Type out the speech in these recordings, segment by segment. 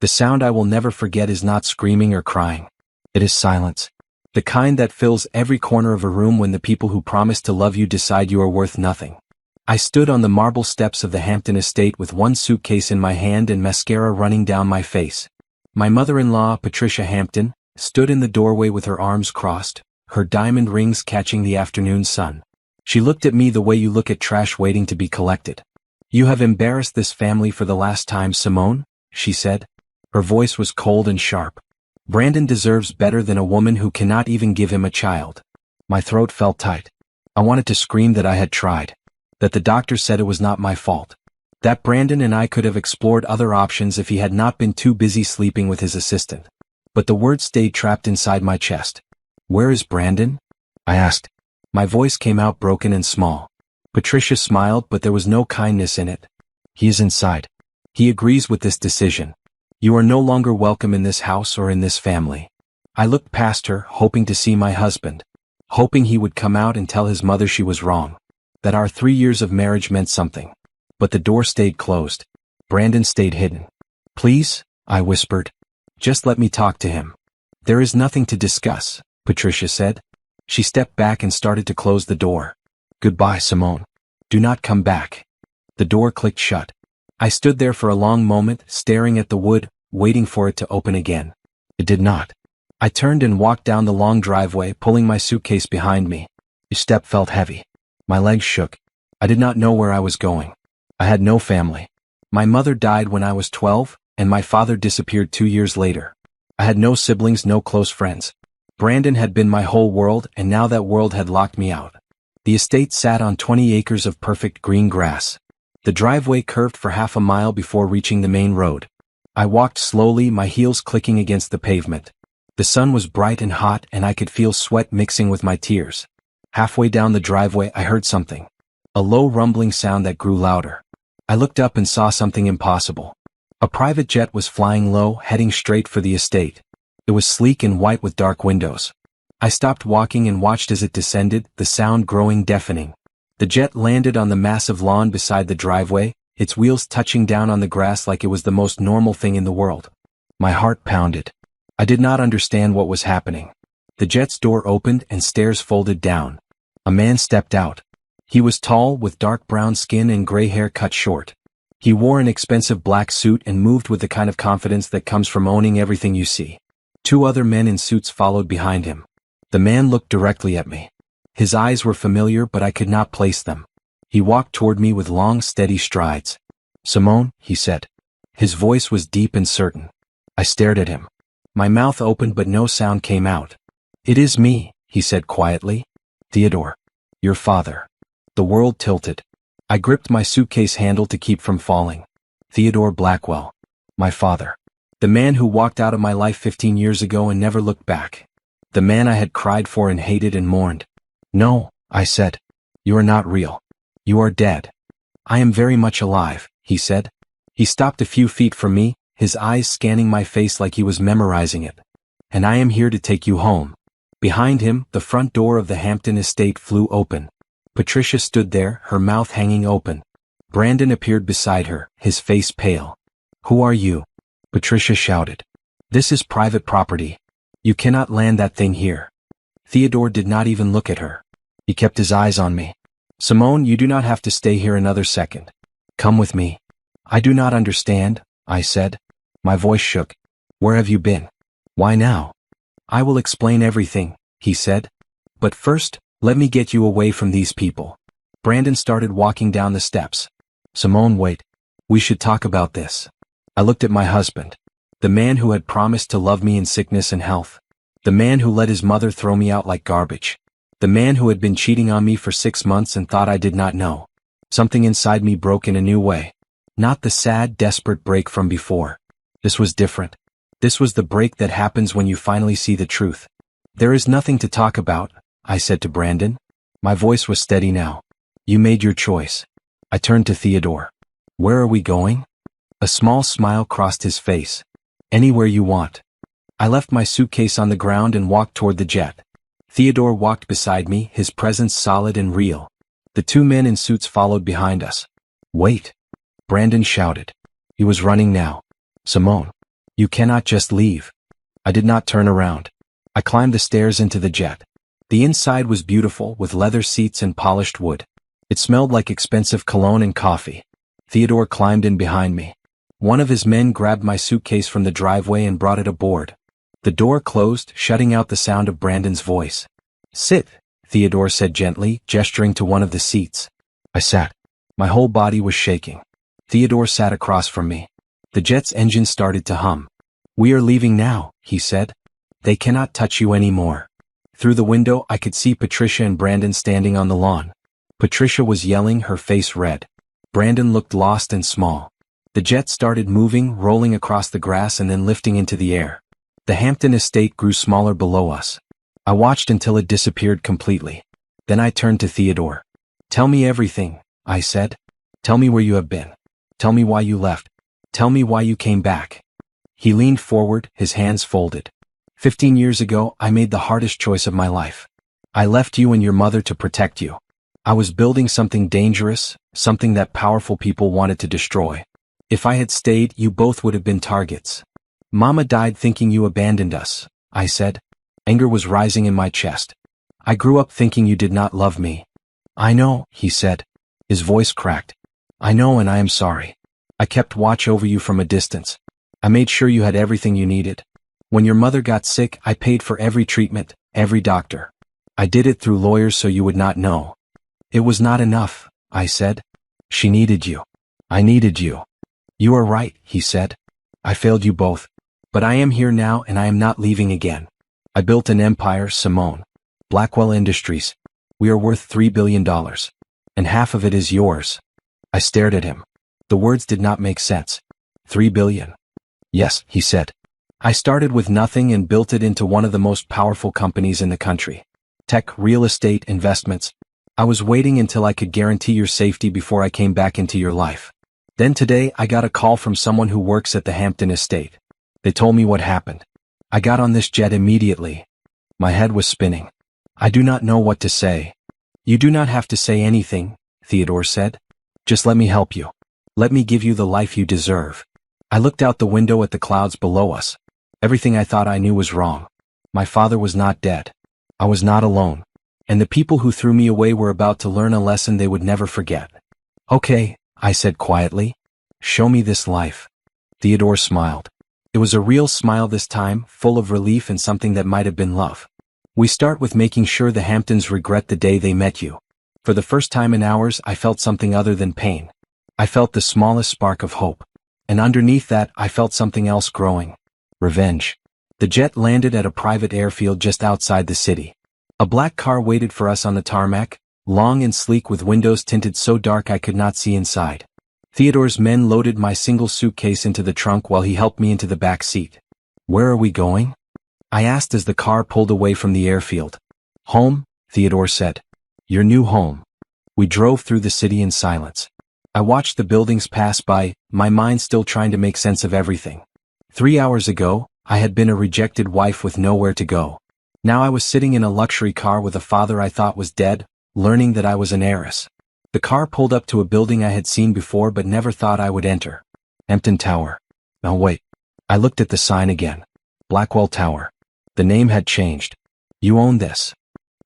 The sound I will never forget is not screaming or crying. It is silence. The kind that fills every corner of a room when the people who promise to love you decide you are worth nothing. I stood on the marble steps of the Hampton estate with one suitcase in my hand and mascara running down my face. My mother-in-law, Patricia Hampton, stood in the doorway with her arms crossed, her diamond rings catching the afternoon sun. She looked at me the way you look at trash waiting to be collected. "You have embarrassed this family for the last time, Simone," she said. Her voice was cold and sharp. "Brandon deserves better than a woman who cannot even give him a child." My throat felt tight. I wanted to scream that I had tried, that the doctor said it was not my fault, that Brandon and I could have explored other options if he had not been too busy sleeping with his assistant. But the words stayed trapped inside my chest. "Where is Brandon?" I asked. My voice came out broken and small. Patricia smiled, but there was no kindness in it. "He is inside. He agrees with this decision. You are no longer welcome in this house or in this family." I looked past her, hoping to see my husband, hoping he would come out and tell his mother she was wrong, that our 3 years of marriage meant something. But the door stayed closed. Brandon stayed hidden. "Please," I whispered. "Just let me talk to him." "There is nothing to discuss," Patricia said. She stepped back and started to close the door. "Goodbye, Simone. Do not come back." The door clicked shut. I stood there for a long moment, staring at the wood, waiting for it to open again. It did not. I turned and walked down the long driveway, pulling my suitcase behind me. Each step felt heavy. My legs shook. I did not know where I was going. I had no family. My mother died when I was 12, and my father disappeared 2 years later. I had no siblings, no close friends. Brandon had been my whole world, and now that world had locked me out. The estate sat on 20 acres of perfect green grass. The driveway curved for half a mile before reaching the main road. I walked slowly, my heels clicking against the pavement. The sun was bright and hot, and I could feel sweat mixing with my tears. Halfway down the driveway, I heard something. A low rumbling sound that grew louder. I looked up and saw something impossible. A private jet was flying low, heading straight for the estate. It was sleek and white with dark windows. I stopped walking and watched as it descended, the sound growing deafening. The jet landed on the massive lawn beside the driveway, its wheels touching down on the grass like it was the most normal thing in the world. My heart pounded. I did not understand what was happening. The jet's door opened and stairs folded down. A man stepped out. He was tall, with dark brown skin and gray hair cut short. He wore an expensive black suit and moved with the kind of confidence that comes from owning everything you see. 2 other men in suits followed behind him. The man looked directly at me. His eyes were familiar, but I could not place them. He walked toward me with long, steady strides. "Simone," he said. His voice was deep and certain. I stared at him. My mouth opened but no sound came out. "It is me," he said quietly. "Theodore. Your father." The world tilted. I gripped my suitcase handle to keep from falling. Theodore Blackwell. My father. The man who walked out of my life 15 years ago and never looked back. The man I had cried for and hated and mourned. "No," I said. "You are not real. You are dead." "I am very much alive," he said. He stopped a few feet from me, his eyes scanning my face like he was memorizing it. "And I am here to take you home." Behind him, the front door of the Hampton estate flew open. Patricia stood there, her mouth hanging open. Brandon appeared beside her, his face pale. "Who are you?" Patricia shouted. "This is private property. You cannot land that thing here." Theodore did not even look at her. He kept his eyes on me. "Simone, you do not have to stay here another second. Come with me." "I do not understand," I said. My voice shook. "Where have you been? Why now?" "I will explain everything," he said. "But first, let me get you away from these people." Brandon started walking down the steps. "Simone, wait. We should talk about this." I looked at my husband. The man who had promised to love me in sickness and health. The man who let his mother throw me out like garbage. The man who had been cheating on me for 6 months and thought I did not know. Something inside me broke in a new way. Not the sad, desperate break from before. This was different. This was the break that happens when you finally see the truth. "There is nothing to talk about," I said to Brandon. My voice was steady now. "You made your choice." I turned to Theodore. "Where are we going?" A small smile crossed his face. "Anywhere you want." I left my suitcase on the ground and walked toward the jet. Theodore walked beside me, his presence solid and real. The 2 men in suits followed behind us. "Wait!" Brandon shouted. He was running now. "Simone, You cannot just leave. I did not turn around. I climbed the stairs into the jet. The inside was beautiful, with leather seats and polished wood. It smelled like expensive cologne and coffee. Theodore climbed in behind me. One of his men grabbed my suitcase from the driveway and brought it aboard. The door closed, shutting out the sound of Brandon's voice. "Sit," Theodore said gently, gesturing to one of the seats. I sat. My whole body was shaking. Theodore sat across from me. The jet's engine started to hum. "We are leaving now," he said. "They cannot touch you anymore." Through the window I could see Patricia and Brandon standing on the lawn. Patricia was yelling, her face red. Brandon looked lost and small. The jet started moving, rolling across the grass and then lifting into the air. The Hampton estate grew smaller below us. I watched until it disappeared completely. Then I turned to Theodore. "Tell me everything," I said. "Tell me where you have been. Tell me why you left. Tell me why you came back." He leaned forward, his hands folded. 15 years ago, I made the hardest choice of my life. I left you and your mother to protect you. I was building something dangerous, something that powerful people wanted to destroy. If I had stayed, you both would have been targets. Mama died thinking you abandoned us, I said. Anger was rising in my chest. I grew up thinking you did not love me. "I know," he said. His voice cracked. "I know, and I am sorry. I kept watch over you from a distance. I made sure you had everything you needed. When your mother got sick, I paid for every treatment, every doctor. I did it through lawyers so you would not know." "It was not enough," I said. "She needed you. I needed you." "You are right," he said. "I failed you both. But I am here now and I am not leaving again. I built an empire, Simone. Blackwell Industries. We are worth $3 billion. And half of it is yours." I stared at him. The words did not make sense. $3 billion. "Yes," he said. "I started with nothing and built it into one of the most powerful companies in the country. Tech, real estate, investments. I was waiting until I could guarantee your safety before I came back into your life. Then today I got a call from someone who works at the Hampton estate. They told me what happened. I got on this jet immediately." My head was spinning. "I do not know what to say." "You do not have to say anything," Theodore said. "Just let me help you. Let me give you the life you deserve." I looked out the window at the clouds below us. Everything I thought I knew was wrong. My father was not dead. I was not alone. And the people who threw me away were about to learn a lesson they would never forget. "Okay," I said quietly. "Show me this life." Theodore smiled. It was a real smile this time, full of relief and something that might have been love. "We start with making sure the Hamptons regret the day they met you." For the first time in hours, I felt something other than pain. I felt the smallest spark of hope. And underneath that, I felt something else growing. Revenge. The jet landed at a private airfield just outside the city. A black car waited for us on the tarmac, long and sleek with windows tinted so dark I could not see inside. Theodore's men loaded my single suitcase into the trunk while he helped me into the back seat. "Where are we going?" I asked as the car pulled away from the airfield. "Home," Theodore said. "Your new home." We drove through the city in silence. I watched the buildings pass by, my mind still trying to make sense of everything. 3 hours ago, I had been a rejected wife with nowhere to go. Now I was sitting in a luxury car with a father I thought was dead, learning that I was an heiress. The car pulled up to a building I had seen before but never thought I would enter. Hampton Tower. Now wait. I looked at the sign again. Blackwell Tower. The name had changed. "You own this?"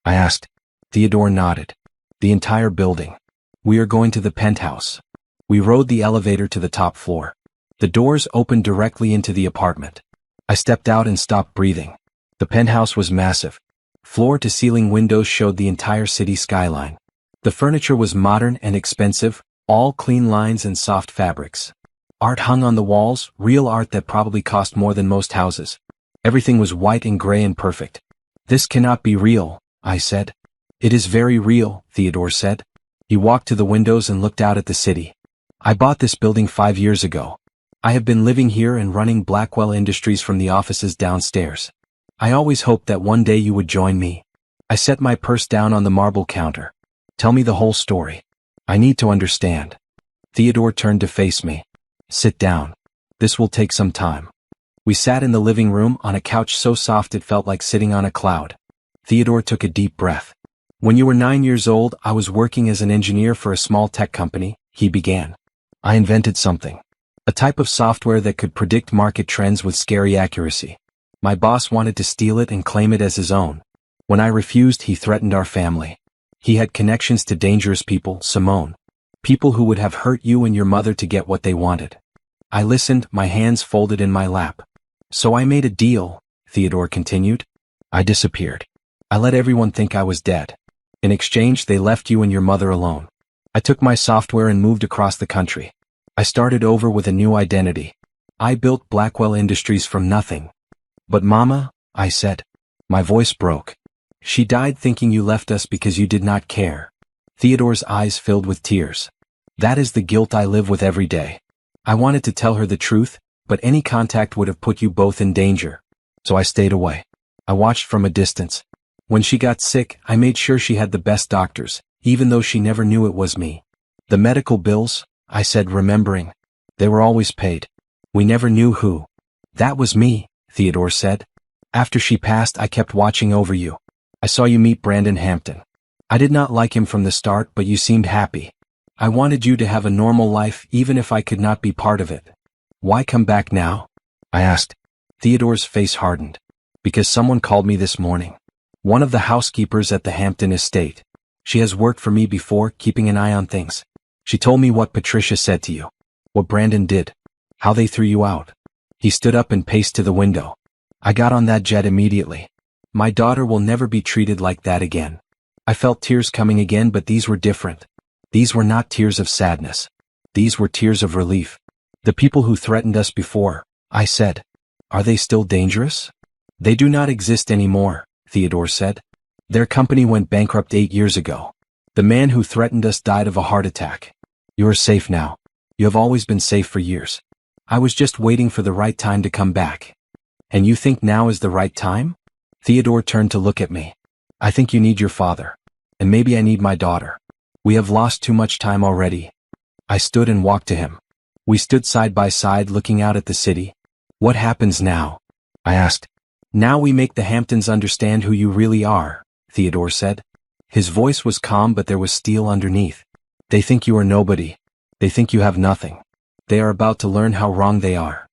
I asked. Theodore nodded. "The entire building. We are going to the penthouse." We rode the elevator to the top floor. The doors opened directly into the apartment. I stepped out and stopped breathing. The penthouse was massive. Floor-to-ceiling windows showed the entire city skyline. The furniture was modern and expensive, all clean lines and soft fabrics. Art hung on the walls, real art that probably cost more than most houses. Everything was white and gray and perfect. "This cannot be real," I said. "It is very real," Theodore said. He walked to the windows and looked out at the city. "I bought this building 5 years ago. I have been living here and running Blackwell Industries from the offices downstairs. I always hoped that one day you would join me." I set my purse down on the marble counter. "Tell me the whole story. I need to understand." Theodore turned to face me. "Sit down. This will take some time." We sat in the living room on a couch so soft it felt like sitting on a cloud. Theodore took a deep breath. "When you were 9 years old, I was working as an engineer for a small tech company," he began. "I invented something. A type of software that could predict market trends with scary accuracy. My boss wanted to steal it and claim it as his own. When I refused, he threatened our family. He had connections to dangerous people, Simone. People who would have hurt you and your mother to get what they wanted. I listened, my hands folded in my lap. So I made a deal, Theodore continued. I disappeared. I let everyone think I was dead. In exchange, they left you and your mother alone. I took my software and moved across the country. I started over with a new identity. I built Blackwell Industries from nothing. But Mama, I said. My voice broke. She died thinking you left us because you did not care. Theodore's eyes filled with tears. That is the guilt I live with every day. I wanted to tell her the truth, but any contact would have put you both in danger. So I stayed away. I watched from a distance. When she got sick, I made sure she had the best doctors, even though she never knew it was me. The medical bills, I said, remembering. They were always paid. We never knew who. That was me, Theodore said. After she passed, I kept watching over you. I saw you meet Brandon Hampton. I did not like him from the start, but you seemed happy. I wanted you to have a normal life, even if I could not be part of it. Why come back now? I asked. Theodore's face hardened. Because someone called me this morning. One of the housekeepers at the Hampton estate. She has worked for me before, keeping an eye on things. She told me what Patricia said to you. What Brandon did. How they threw you out. He stood up and paced to the window. I got on that jet immediately. My daughter will never be treated like that again. I felt tears coming again, but these were different. These were not tears of sadness. These were tears of relief. The people who threatened us before, I said. Are they still dangerous? They do not exist anymore, Theodore said. Their company went bankrupt 8 years ago. The man who threatened us died of a heart attack. You are safe now. You have always been safe for years. I was just waiting for the right time to come back. And you think now is the right time? Theodore turned to look at me. I think you need your father. And maybe I need my daughter. We have lost too much time already. I stood and walked to him. We stood side by side looking out at the city. What happens now? I asked. Now we make the Hamptons understand who you really are, Theodore said. His voice was calm, but there was steel underneath. They think you are nobody. They think you have nothing. They are about to learn how wrong they are.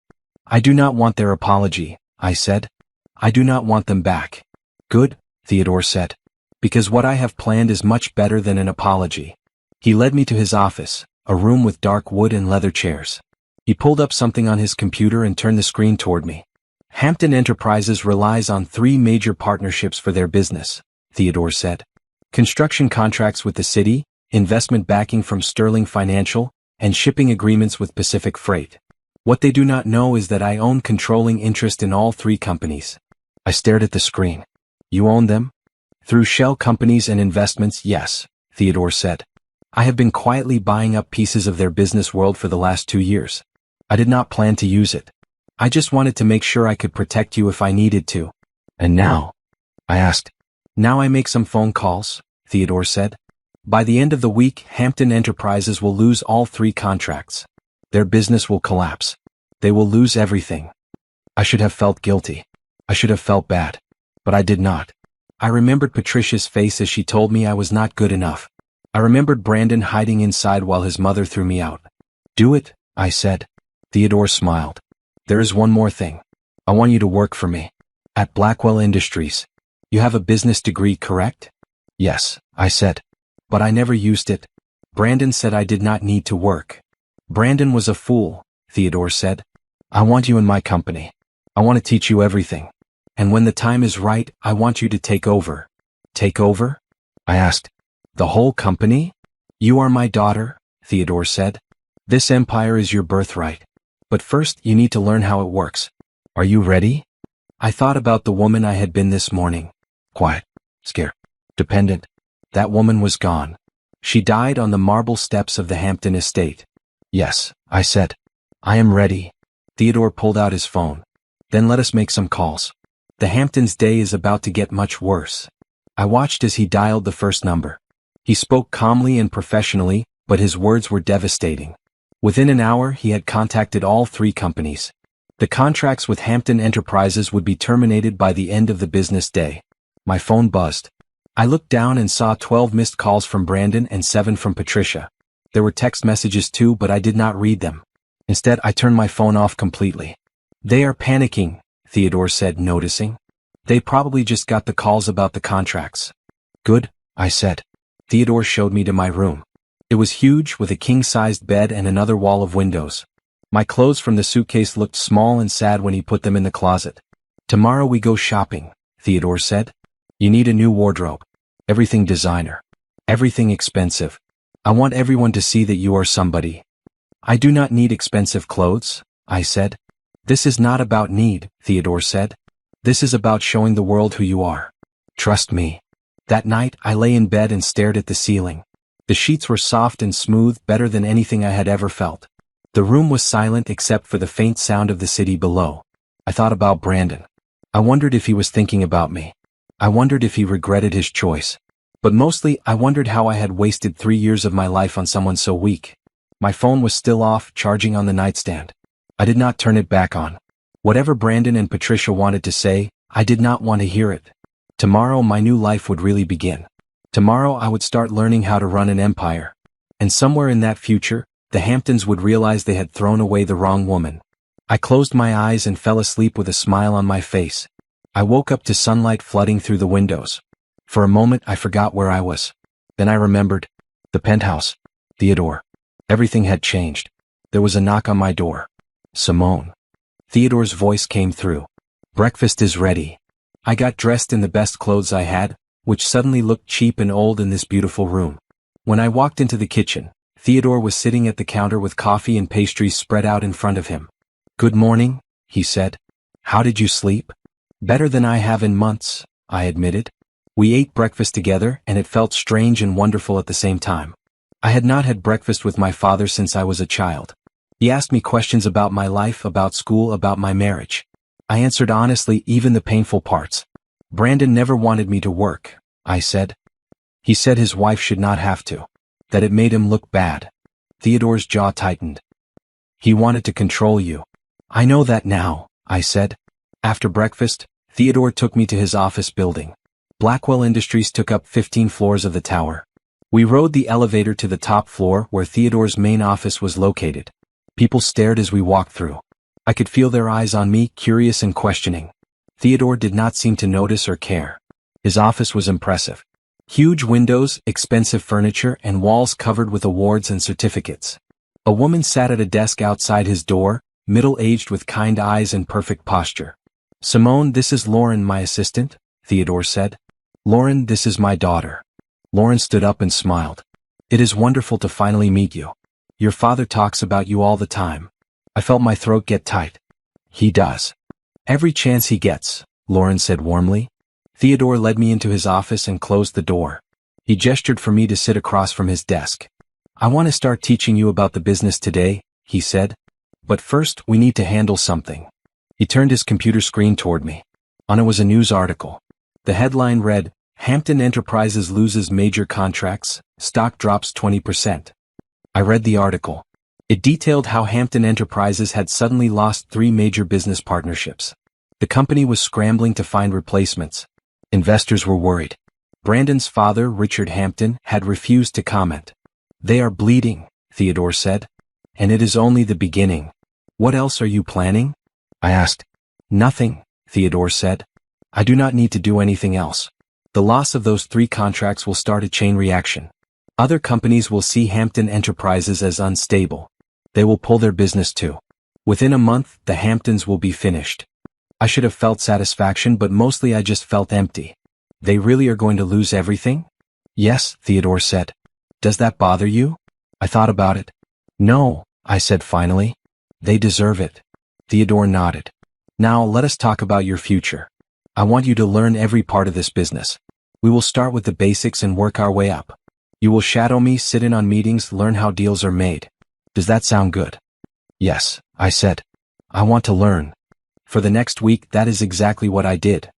I do not want their apology, I said. I do not want them back. Good, Theodore said. Because what I have planned is much better than an apology. He led me to his office, a room with dark wood and leather chairs. He pulled up something on his computer and turned the screen toward me. Hampton Enterprises relies on 3 major partnerships for their business, Theodore said. Construction contracts with the city, investment backing from Sterling Financial, and shipping agreements with Pacific Freight. What they do not know is that I own controlling interest in all 3 companies. I stared at the screen. You own them? Through shell companies and investments, yes, Theodore said. I have been quietly buying up pieces of their business world for the last 2 years. I did not plan to use it. I just wanted to make sure I could protect you if I needed to. And now? I asked. Now I make some phone calls, Theodore said. By the end of the week, Hampton Enterprises will lose all 3 contracts. Their business will collapse. They will lose everything. I should have felt guilty. I should have felt bad. But I did not. I remembered Patricia's face as she told me I was not good enough. I remembered Brandon hiding inside while his mother threw me out. Do it, I said. Theodore smiled. There is one more thing. I want you to work for me. At Blackwell Industries. You have a business degree, correct? Yes, I said. But I never used it. Brandon said I did not need to work. Brandon was a fool, Theodore said. I want you in my company. I want to teach you everything. And when the time is right, I want you to take over. Take over? I asked. The whole company? You are my daughter, Theodore said. This empire is your birthright. But first, you need to learn how it works. Are you ready? I thought about the woman I had been this morning. Quiet, scared, dependent. That woman was gone. She died on the marble steps of the Hampton estate. Yes, I said. I am ready. Theodore pulled out his phone. Then let us make some calls. The Hamptons' day is about to get much worse. I watched as he dialed the first number. He spoke calmly and professionally, but his words were devastating. Within an hour, he had contacted all 3 companies. The contracts with Hampton Enterprises would be terminated by the end of the business day. My phone buzzed. I looked down and saw 12 missed calls from Brandon and 7 from Patricia. There were text messages too, but I did not read them. Instead, I turned my phone off completely. They are panicking, Theodore said, noticing. They probably just got the calls about the contracts. Good, I said. Theodore showed me to my room. It was huge, with a king-sized bed and another wall of windows. My clothes from the suitcase looked small and sad when he put them in the closet. Tomorrow we go shopping, Theodore said. You need a new wardrobe. Everything designer. Everything expensive. I want everyone to see that you are somebody. I do not need expensive clothes, I said. This is not about need, Theodore said. This is about showing the world who you are. Trust me. That night, I lay in bed and stared at the ceiling. The sheets were soft and smooth, better than anything I had ever felt. The room was silent except for the faint sound of the city below. I thought about Brandon. I wondered if he was thinking about me. I wondered if he regretted his choice. But mostly, I wondered how I had wasted 3 years of my life on someone so weak. My phone was still off, charging on the nightstand. I did not turn it back on. Whatever Brandon and Patricia wanted to say, I did not want to hear it. Tomorrow my new life would really begin. Tomorrow I would start learning how to run an empire. And somewhere in that future, the Hamptons would realize they had thrown away the wrong woman. I closed my eyes and fell asleep with a smile on my face. I woke up to sunlight flooding through the windows. For a moment I forgot where I was. Then I remembered. The penthouse. Theodore. Everything had changed. There was a knock on my door. Simone. Theodore's voice came through. Breakfast is ready. I got dressed in the best clothes I had, which suddenly looked cheap and old in this beautiful room. When I walked into the kitchen, Theodore was sitting at the counter with coffee and pastries spread out in front of him. Good morning, he said. How did you sleep? Better than I have in months, I admitted. We ate breakfast together and it felt strange and wonderful at the same time. I had not had breakfast with my father since I was a child. He asked me questions about my life, about school, about my marriage. I answered honestly, even the painful parts. Brandon never wanted me to work, I said. He said his wife should not have to. That it made him look bad. Theodore's jaw tightened. He wanted to control you. I know that now, I said. After breakfast, Theodore took me to his office building. Blackwell Industries took up 15 floors of the tower. We rode the elevator to the top floor where Theodore's main office was located. People stared as we walked through. I could feel their eyes on me, curious and questioning. Theodore did not seem to notice or care. His office was impressive. Huge windows, expensive furniture, and walls covered with awards and certificates. A woman sat at a desk outside his door, middle-aged with kind eyes and perfect posture. Simone, this is Lauren, my assistant, Theodore said. Lauren, this is my daughter. Lauren stood up and smiled. It is wonderful to finally meet you. Your father talks about you all the time. I felt my throat get tight. He does. Every chance he gets, Lauren said warmly. Theodore led me into his office and closed the door. He gestured for me to sit across from his desk. I want to start teaching you about the business today, he said. But first, we need to handle something. He turned his computer screen toward me. On it was a news article. The headline read, Hampton Enterprises loses major contracts, stock drops 20%. I read the article. It detailed how Hampton Enterprises had suddenly lost 3 major business partnerships. The company was scrambling to find replacements. Investors were worried. Brandon's father, Richard Hampton, had refused to comment. They are bleeding, Theodore said. And it is only the beginning. What else are you planning? I asked. Nothing, Theodore said. I do not need to do anything else. The loss of those 3 contracts will start a chain reaction. Other companies will see Hampton Enterprises as unstable. They will pull their business too. Within a month, the Hamptons will be finished. I should have felt satisfaction, but mostly I just felt empty. They really are going to lose everything? Yes, Theodore said. Does that bother you? I thought about it. No, I said finally. They deserve it. Theodore nodded. Now let us talk about your future. I want you to learn every part of this business. We will start with the basics and work our way up. You will shadow me, sit in on meetings, learn how deals are made. Does that sound good? Yes, I said. I want to learn. For the next week, that is exactly what I did.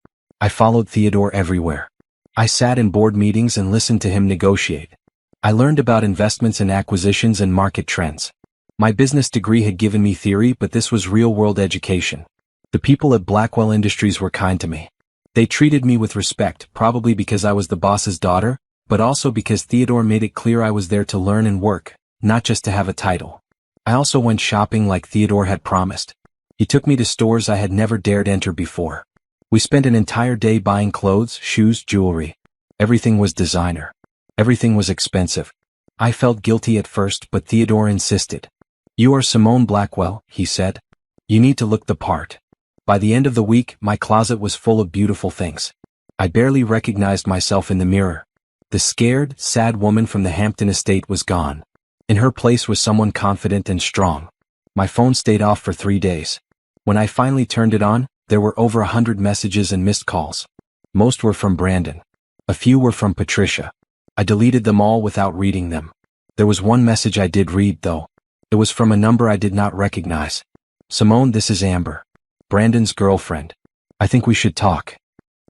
I followed Theodore everywhere. I sat in board meetings and listened to him negotiate. I learned about investments and acquisitions and market trends. My business degree had given me theory, but this was real-world education. The people at Blackwell Industries were kind to me. They treated me with respect, probably because I was the boss's daughter, but also because Theodore made it clear I was there to learn and work, not just to have a title. I also went shopping like Theodore had promised. He took me to stores I had never dared enter before. We spent an entire day buying clothes, shoes, jewelry. Everything was designer. Everything was expensive. I felt guilty at first, but Theodore insisted. "You are Simone Blackwell," he said. "You need to look the part." By the end of the week, my closet was full of beautiful things. I barely recognized myself in the mirror. The scared, sad woman from the Hampton estate was gone. In her place was someone confident and strong. My phone stayed off for 3 days. When I finally turned it on, there were over 100 messages and missed calls. Most were from Brandon. A few were from Patricia. I deleted them all without reading them. There was one message I did read, though. It was from a number I did not recognize. "Simone, this is Amber, Brandon's girlfriend. I think we should talk."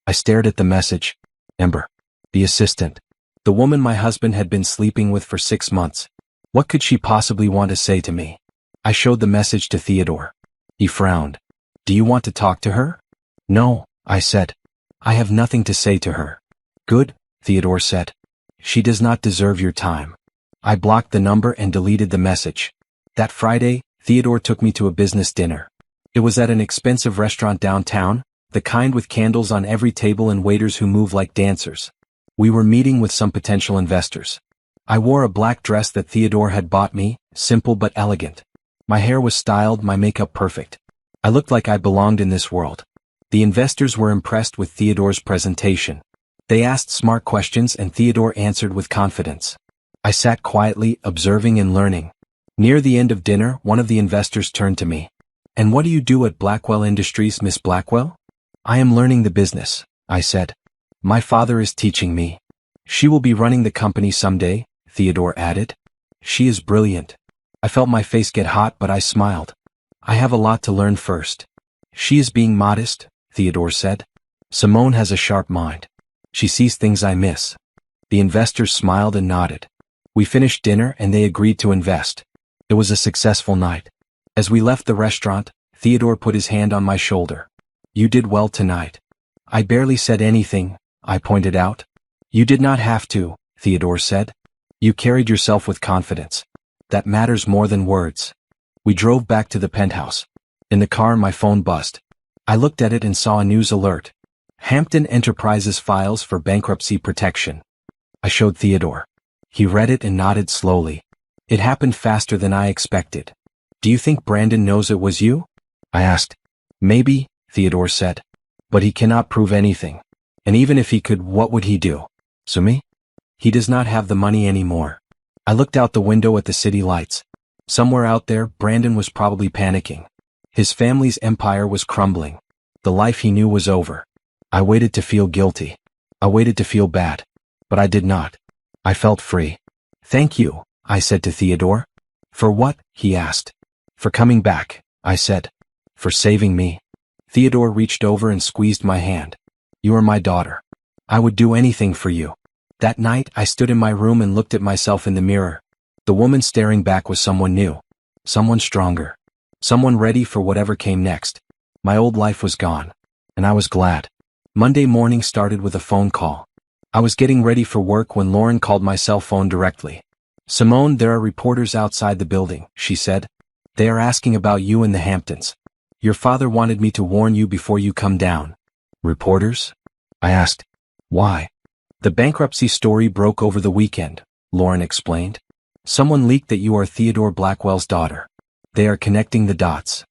I stared at the message. Amber, the assistant. The woman my husband had been sleeping with for 6 months. What could she possibly want to say to me? I showed the message to Theodore. He frowned. "Do you want to talk to her?" "No," I said. "I have nothing to say to her." "Good," Theodore said. "She does not deserve your time." I blocked the number and deleted the message. That Friday, Theodore took me to a business dinner. It was at an expensive restaurant downtown, the kind with candles on every table and waiters who move like dancers. We were meeting with some potential investors. I wore a black dress that Theodore had bought me, simple but elegant. My hair was styled, my makeup perfect. I looked like I belonged in this world. The investors were impressed with Theodore's presentation. They asked smart questions and Theodore answered with confidence. I sat quietly, observing and learning. Near the end of dinner, one of the investors turned to me. "And what do you do at Blackwell Industries, Miss Blackwell?" "I am learning the business," I said. "My father is teaching me." "She will be running the company someday," Theodore added. "She is brilliant." I felt my face get hot, but I smiled. "I have a lot to learn first." "She is being modest," Theodore said. "Simone has a sharp mind. She sees things I miss." The investors smiled and nodded. We finished dinner and they agreed to invest. It was a successful night. As we left the restaurant, Theodore put his hand on my shoulder. "You did well tonight." I barely said anything, I pointed out. "You did not have to," Theodore said. "You carried yourself with confidence. That matters more than words." We drove back to the penthouse. In the car, my phone buzzed. I looked at it and saw a news alert. Hampton Enterprises files for bankruptcy protection. I showed Theodore. He read it and nodded slowly. It happened faster than I expected. "Do you think Brandon knows it was you?" I asked. "Maybe," Theodore said. "But he cannot prove anything. And even if he could, what would he do? Sue me? He does not have the money anymore." I looked out the window at the city lights. Somewhere out there, Brandon was probably panicking. His family's empire was crumbling. The life he knew was over. I waited to feel guilty. I waited to feel bad. But I did not. I felt free. "Thank you," I said to Theodore. "For what?" he asked. "For coming back," I said. "For saving me." Theodore reached over and squeezed my hand. "You are my daughter. I would do anything for you." That night, I stood in my room and looked at myself in the mirror. The woman staring back was someone new. Someone stronger. Someone ready for whatever came next. My old life was gone. And I was glad. Monday morning started with a phone call. I was getting ready for work when Lauren called my cell phone directly. "Simone, there are reporters outside the building," she said. "They are asking about you in the Hamptons. Your father wanted me to warn you before you come down." "Reporters?" I asked. "Why?" "The bankruptcy story broke over the weekend," Lauren explained. "Someone leaked that you are Theodore Blackwell's daughter. They are connecting the dots."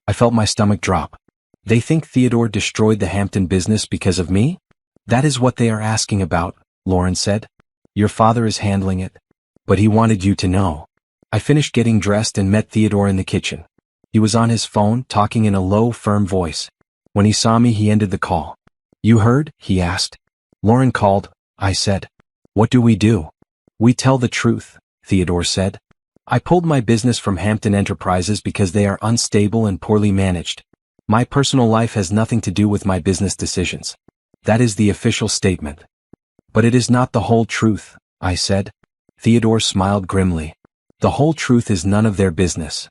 I felt my stomach drop. "They think Theodore destroyed the Hampton business because of me?" "That is what they are asking about," Lauren said. "Your father is handling it. But he wanted you to know." I finished getting dressed and met Theodore in the kitchen. He was on his phone, talking in a low, firm voice. When he saw me, he ended the call. "You heard?" he asked. "Lauren called," I said. "What do we do?" "We tell the truth," Theodore said. "I pulled my business from Hampton Enterprises because they are unstable and poorly managed. My personal life has nothing to do with my business decisions. That is the official statement." "But it is not the whole truth," I said. Theodore smiled grimly. "The whole truth is none of their business."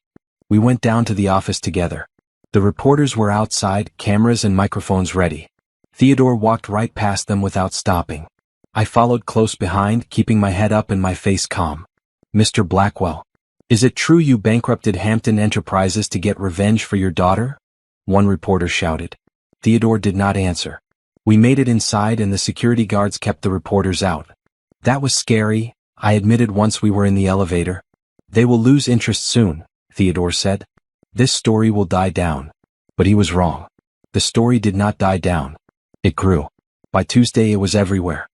We went down to the office together. The reporters were outside, cameras and microphones ready. Theodore walked right past them without stopping. I followed close behind, keeping my head up and my face calm. "Mr. Blackwell, Is it true you bankrupted Hampton Enterprises to get revenge for your daughter? One reporter shouted. Theodore did not answer. We made it inside and the security guards kept the reporters out. That was scary, I admitted once we were in the elevator. They will lose interest soon, Theodore said. This story will die down. But he was wrong. The story did not die down. It grew. By Tuesday it was everywhere.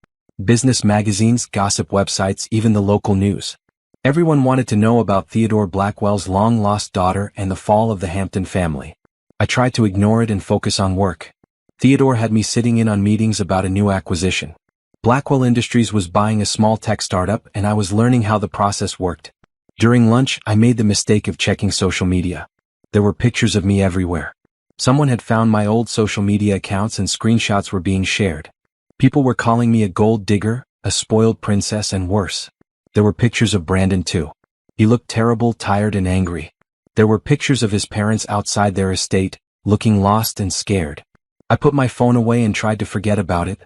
Business magazines, gossip websites, even the local news. Everyone wanted to know about Theodore Blackwell's long-lost daughter and the fall of the Hampton family. I tried to ignore it and focus on work. Theodore had me sitting in on meetings about a new acquisition. Blackwell Industries was buying a small tech startup and I was learning how the process worked. During lunch, I made the mistake of checking social media. There were pictures of me everywhere. Someone had found my old social media accounts and screenshots were being shared. People were calling me a gold digger, a spoiled princess, and worse. There were pictures of Brandon too. He looked terrible, tired, and angry. There were pictures of his parents outside their estate, looking lost and scared. I put my phone away and tried to forget about it.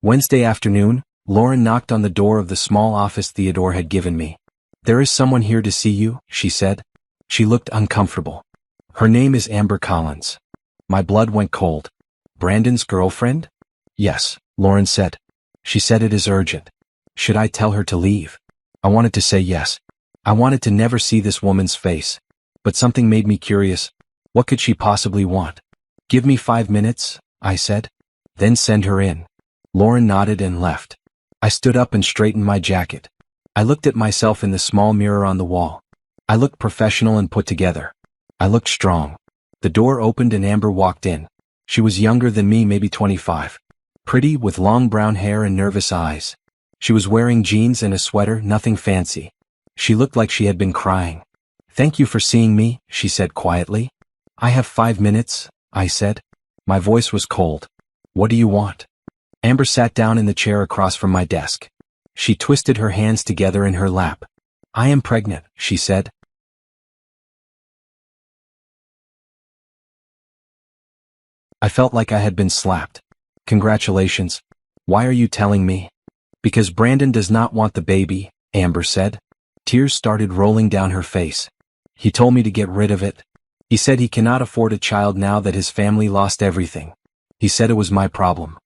Wednesday afternoon, Lauren knocked on the door of the small office Theodore had given me. There is someone here to see you, she said. She looked uncomfortable. Her name is Amber Collins. My blood went cold. Brandon's girlfriend? Yes, Lauren said. She said it is urgent. Should I tell her to leave? I wanted to say yes. I wanted to never see this woman's face. But something made me curious. What could she possibly want? Give me 5 minutes, I said. Then send her in. Lauren nodded and left. I stood up and straightened my jacket. I looked at myself in the small mirror on the wall. I looked professional and put together. I looked strong. The door opened and Amber walked in. She was younger than me, maybe 25. Pretty, with long brown hair and nervous eyes. She was wearing jeans and a sweater, nothing fancy. She looked like she had been crying. Thank you for seeing me, she said quietly. I have 5 minutes, I said. My voice was cold. What do you want? Amber sat down in the chair across from my desk. She twisted her hands together in her lap. I am pregnant, she said. I felt like I had been slapped. Congratulations. Why are you telling me? Because Brandon does not want the baby, Amber said. Tears started rolling down her face. He told me to get rid of it. He said he cannot afford a child now that his family lost everything. He said it was my problem.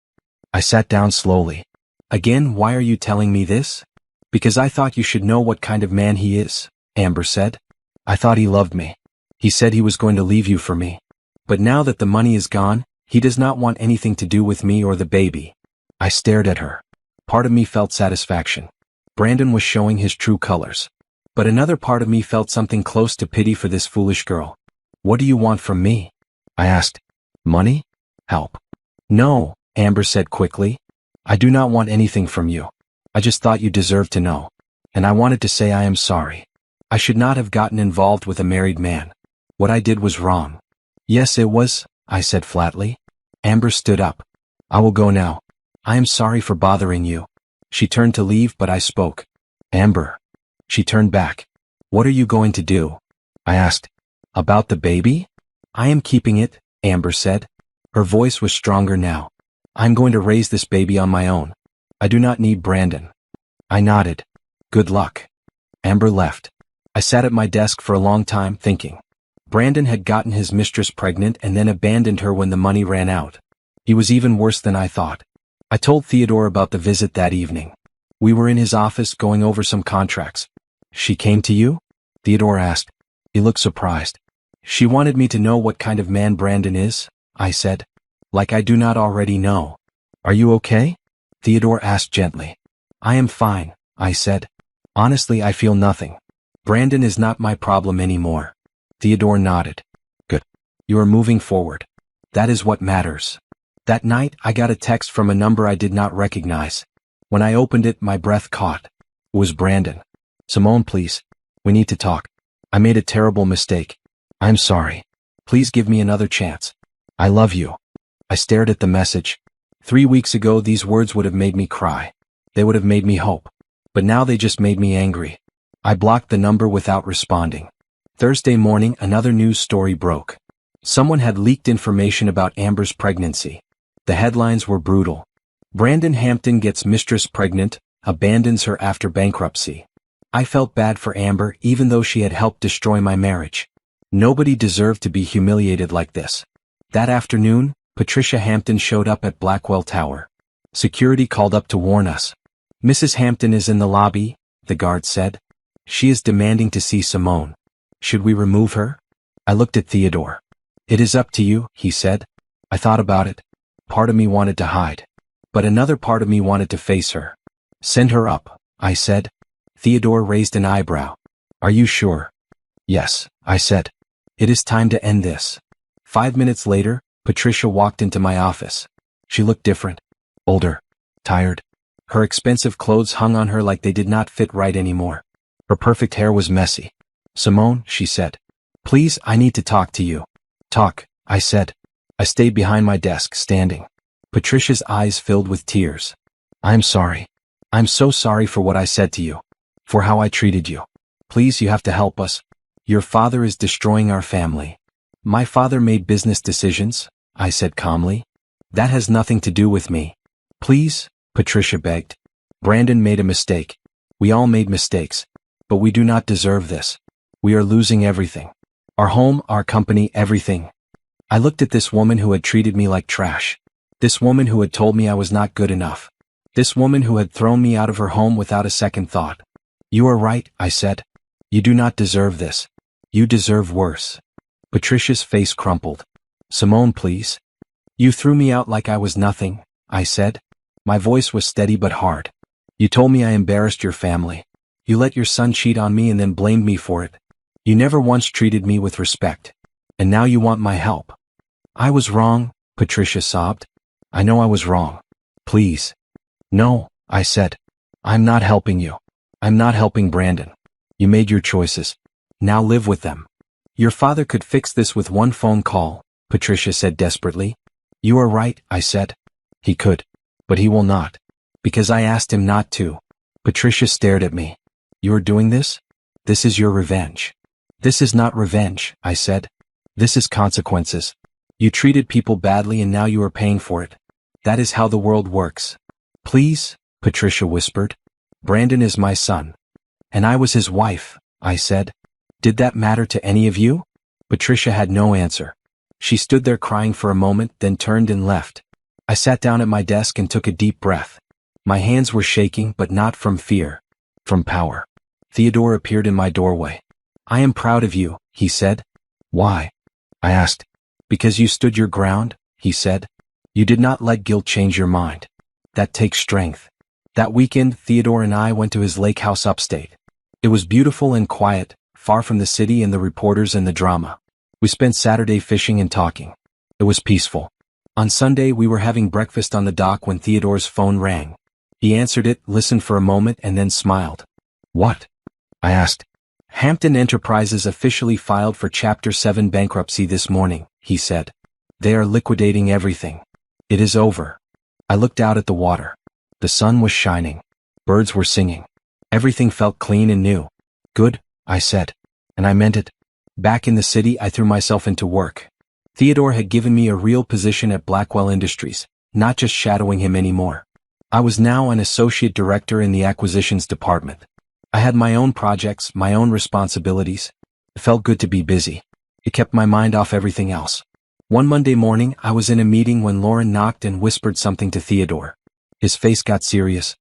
I sat down slowly. Again, why are you telling me this? Because I thought you should know what kind of man he is, Amber said. I thought he loved me. He said he was going to leave you for me. But now that the money is gone, he does not want anything to do with me or the baby. I stared at her. Part of me felt satisfaction. Brandon was showing his true colors. But another part of me felt something close to pity for this foolish girl. What do you want from me? I asked. Money? Help. No, Amber said quickly. I do not want anything from you. I just thought you deserved to know. And I wanted to say I am sorry. I should not have gotten involved with a married man. What I did was wrong. Yes, it was, I said flatly. Amber stood up. I will go now. I am sorry for bothering you. She turned to leave, but I spoke. Amber. She turned back. What are you going to do? I asked. About the baby? I am keeping it, Amber said. Her voice was stronger now. I'm going to raise this baby on my own. I do not need Brandon. I nodded. Good luck. Amber left. I sat at my desk for a long time thinking. Brandon had gotten his mistress pregnant and then abandoned her when the money ran out. He was even worse than I thought. I told Theodore about the visit that evening. We were in his office going over some contracts. She came to you? Theodore asked. He looked surprised. She wanted me to know what kind of man Brandon is, I said. Like I do not already know. Are you okay? Theodore asked gently. I am fine, I said. Honestly, I feel nothing. Brandon is not my problem anymore. Theodore nodded. Good. You are moving forward. That is what matters. That night, I got a text from a number I did not recognize. When I opened it, my breath caught. It was Brandon. Simone, please. We need to talk. I made a terrible mistake. I'm sorry. Please give me another chance. I love you. I stared at the message. 3 weeks ago, these words would have made me cry. They would have made me hope. But now they just made me angry. I blocked the number without responding. Thursday morning, another news story broke. Someone had leaked information about Amber's pregnancy. The headlines were brutal. Brandon Hampton gets mistress pregnant, abandons her after bankruptcy. I felt bad for Amber even though she had helped destroy my marriage. Nobody deserved to be humiliated like this. That afternoon, Patricia Hampton showed up at Blackwell Tower. Security called up to warn us. "Mrs. Hampton is in the lobby," the guard said. "She is demanding to see Simone. Should we remove her?" I looked at Theodore. "It is up to you," he said. I thought about it. Part of me wanted to hide. But another part of me wanted to face her. "Send her up," I said. Theodore raised an eyebrow. "Are you sure?" "Yes," I said. "It is time to end this." 5 minutes later, Patricia walked into my office. She looked different. Older. Tired. Her expensive clothes hung on her like they did not fit right anymore. Her perfect hair was messy. "Simone," she said. "Please, I need to talk to you." "Talk," I said. I stayed behind my desk, standing. Patricia's eyes filled with tears. "I'm sorry. I'm so sorry for what I said to you. For how I treated you. Please, you have to help us. Your father is destroying our family." "My father made business decisions," I said calmly. "That has nothing to do with me." "Please," Patricia begged. "Brandon made a mistake. We all made mistakes. But we do not deserve this. We are losing everything. Our home, our company, everything." I looked at this woman who had treated me like trash. This woman who had told me I was not good enough. This woman who had thrown me out of her home without a second thought. "You are right," I said. "You do not deserve this. You deserve worse." Patricia's face crumpled. "Simone, please." "You threw me out like I was nothing," I said. My voice was steady but hard. "You told me I embarrassed your family. You let your son cheat on me and then blamed me for it. You never once treated me with respect. And now you want my help." "I was wrong," Patricia sobbed. "I know I was wrong. Please." "No," I said. "I'm not helping you. I'm not helping Brandon. You made your choices. Now live with them." "Your father could fix this with one phone call," Patricia said desperately. "You are right," I said. "He could. But he will not. Because I asked him not to." Patricia stared at me. "You are doing this? This is your revenge." "This is not revenge," I said. "This is consequences. You treated people badly and now you are paying for it. That is how the world works." "Please," Patricia whispered. "Brandon is my son." "And I was his wife," I said. "Did that matter to any of you?" Patricia had no answer. She stood there crying for a moment, then turned and left. I sat down at my desk and took a deep breath. My hands were shaking, but not from fear. From power. Theodore appeared in my doorway. "I am proud of you," he said. "Why?" I asked. "Because you stood your ground," he said. "You did not let guilt change your mind. That takes strength." That weekend, Theodore and I went to his lake house upstate. It was beautiful and quiet, far from the city and the reporters and the drama. We spent Saturday fishing and talking. It was peaceful. On Sunday, we were having breakfast on the dock when Theodore's phone rang. He answered it, listened for a moment, and then smiled. "What?" I asked. "Hampton Enterprises officially filed for Chapter 7 bankruptcy this morning," he said. "They are liquidating everything. It is over." I looked out at the water. The sun was shining. Birds were singing. Everything felt clean and new. "Good," I said. And I meant it. Back in the city, I threw myself into work. Theodore had given me a real position at Blackwell Industries, not just shadowing him anymore. I was now an associate director in the acquisitions department. I had my own projects, my own responsibilities. It felt good to be busy. It kept my mind off everything else. One Monday morning, I was in a meeting when Lauren knocked and whispered something to Theodore. His face got serious.